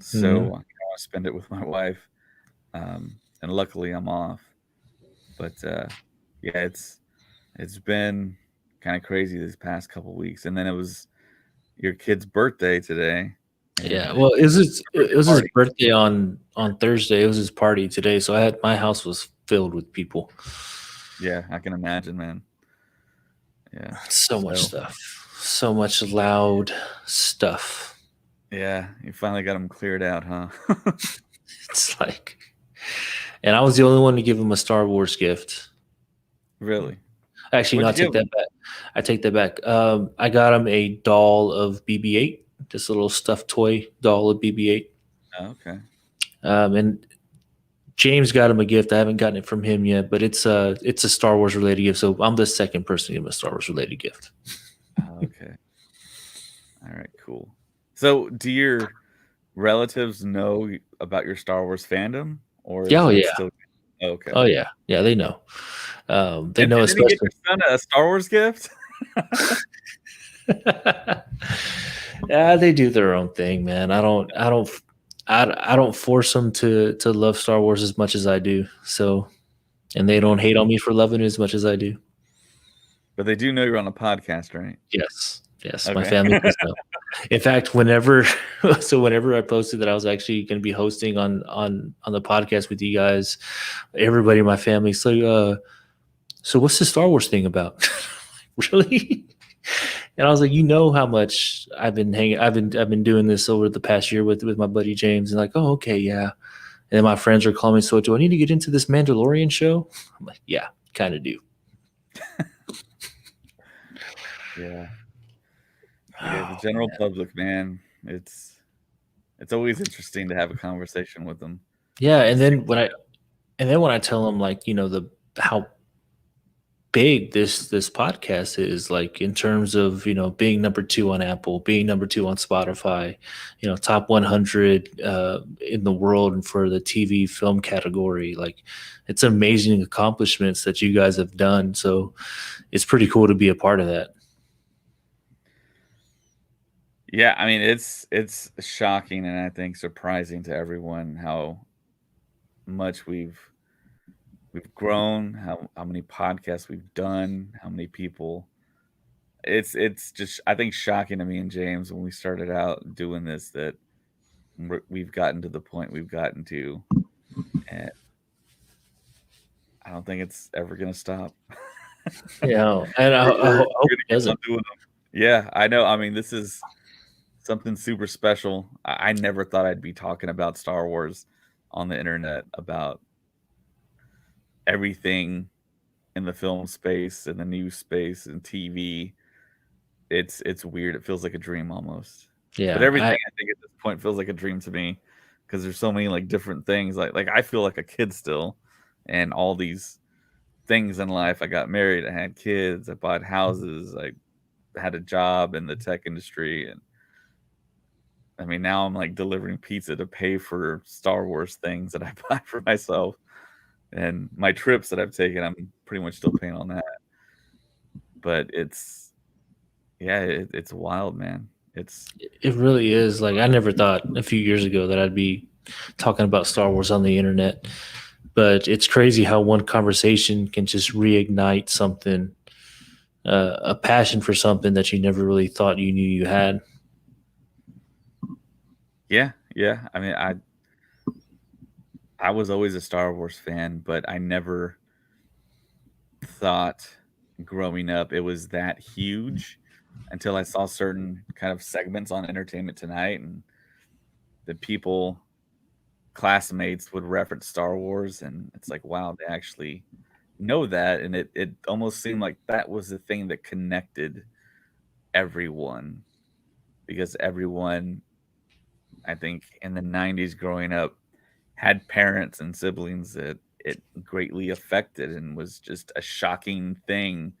So I want to spend it with my wife. And luckily I'm off. But yeah, it's been kind of crazy this past couple weeks. And then it was your kid's birthday today. Yeah, well, it was his birthday on Thursday. It was his party today, so my house was filled with people. Yeah, I can imagine, man. Yeah, so much stuff, so much loud stuff. Yeah, you finally got him cleared out, huh? It's like, and I was the only one to give him a Star Wars gift. Really? Actually, no, I take that back. I take that back. I got him a doll of BB-8. This little stuffed toy doll of BB-8. Oh, okay. And James got him a gift. I haven't gotten it from him yet, but it's a Star Wars related gift. So I'm the second person to give him a Star Wars related gift. Okay. All right, cool. So do your relatives know about your Star Wars fandom? Or is it still okay? Oh yeah. Yeah, they know. They know, especially. Did you get your son a Star Wars gift? Yeah, they do their own thing, man. I don't force them to love Star Wars as much as I do. So, and they don't hate on me for loving it as much as I do. But they do know you're on a podcast, right? Yes. Okay. My family does know. In fact, whenever I posted that I was actually going to be hosting on the podcast with you guys, everybody in my family is like, so what's the Star Wars thing about? Really? And I was like, how much I've been doing this over the past year with my buddy James, and like, oh, okay, yeah. And then my friends are calling me, so do I need to get into this Mandalorian show? I'm like, yeah, kind of do. Yeah. Yeah, the Oh, general public, man, it's always interesting to have a conversation with them. yeah, It seems and then when I tell them, like, the how big this podcast is, like, in terms of, being number 2 on Apple, being number 2 on Spotify, top 100 in the world and for the TV film category. Like, it's amazing accomplishments that you guys have done. So it's pretty cool to be a part of that. yeah, I mean, it's shocking and I think surprising to everyone how much we've grown, how many podcasts we've done, how many people. It's just I think shocking to me and James when we started out doing this that we've gotten to the point we've gotten to, and I don't think it's ever gonna stop. Yeah, and We're hope gonna it keep on doesn't. doing them. Yeah, I know. I mean, this is something super special. I never thought I'd be talking about Star Wars on the internet, about everything in the film space and the news space and TV. It's weird. It feels like a dream almost. But Yeah, everything I think at this point feels like a dream to me because there's so many like different things. Like I feel like a kid still, and all these things in life. I got married. I had kids. I bought houses. I had a job in the tech industry, and I mean now I'm like delivering pizza to pay for Star Wars things that I buy for myself, and my trips that I've taken. I'm pretty much still paying on that. But it's yeah, it's wild, man. It's it really is. Like, I never thought a few years ago that I'd be talking about Star Wars on the internet. But it's crazy how one conversation can just reignite something, a passion for something that you never really thought you knew you had. yeah, yeah. I mean, I was always a Star Wars fan, but I never thought growing up it was that huge until I saw certain kind of segments on Entertainment Tonight and the people classmates would reference Star Wars and it's like, wow, they actually know that, and it almost seemed like that was the thing that connected everyone because everyone I think in the 90s growing up had parents and siblings that it greatly affected and was just a shocking thing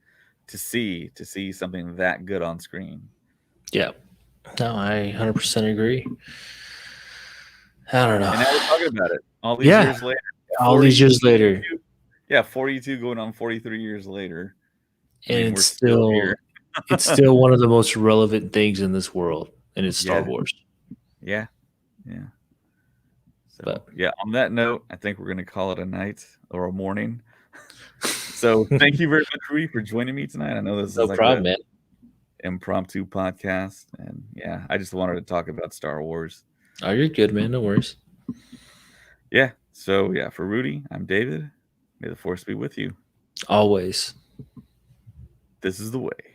to see something that good on screen. Yeah. No, I 100% agree. I don't know. And now we're talking about it all these Yeah. years later. All 40, these years later. 42, yeah, 42 going on 43 years later. I And mean, we're still here. it's still one of the most relevant things in this world, and it's Star Yeah, Wars. yeah, yeah. So, But yeah, on that note, I think we're going to call it a night or a morning. So, thank you very much, Rui, for joining me tonight. I know this no is like a problem, man. impromptu podcast, and yeah, I just wanted to talk about Star Wars. Oh, you're good, man. No worries. Yeah. So, yeah, for Rudy, I'm David. May the force be with you. Always. This is the way.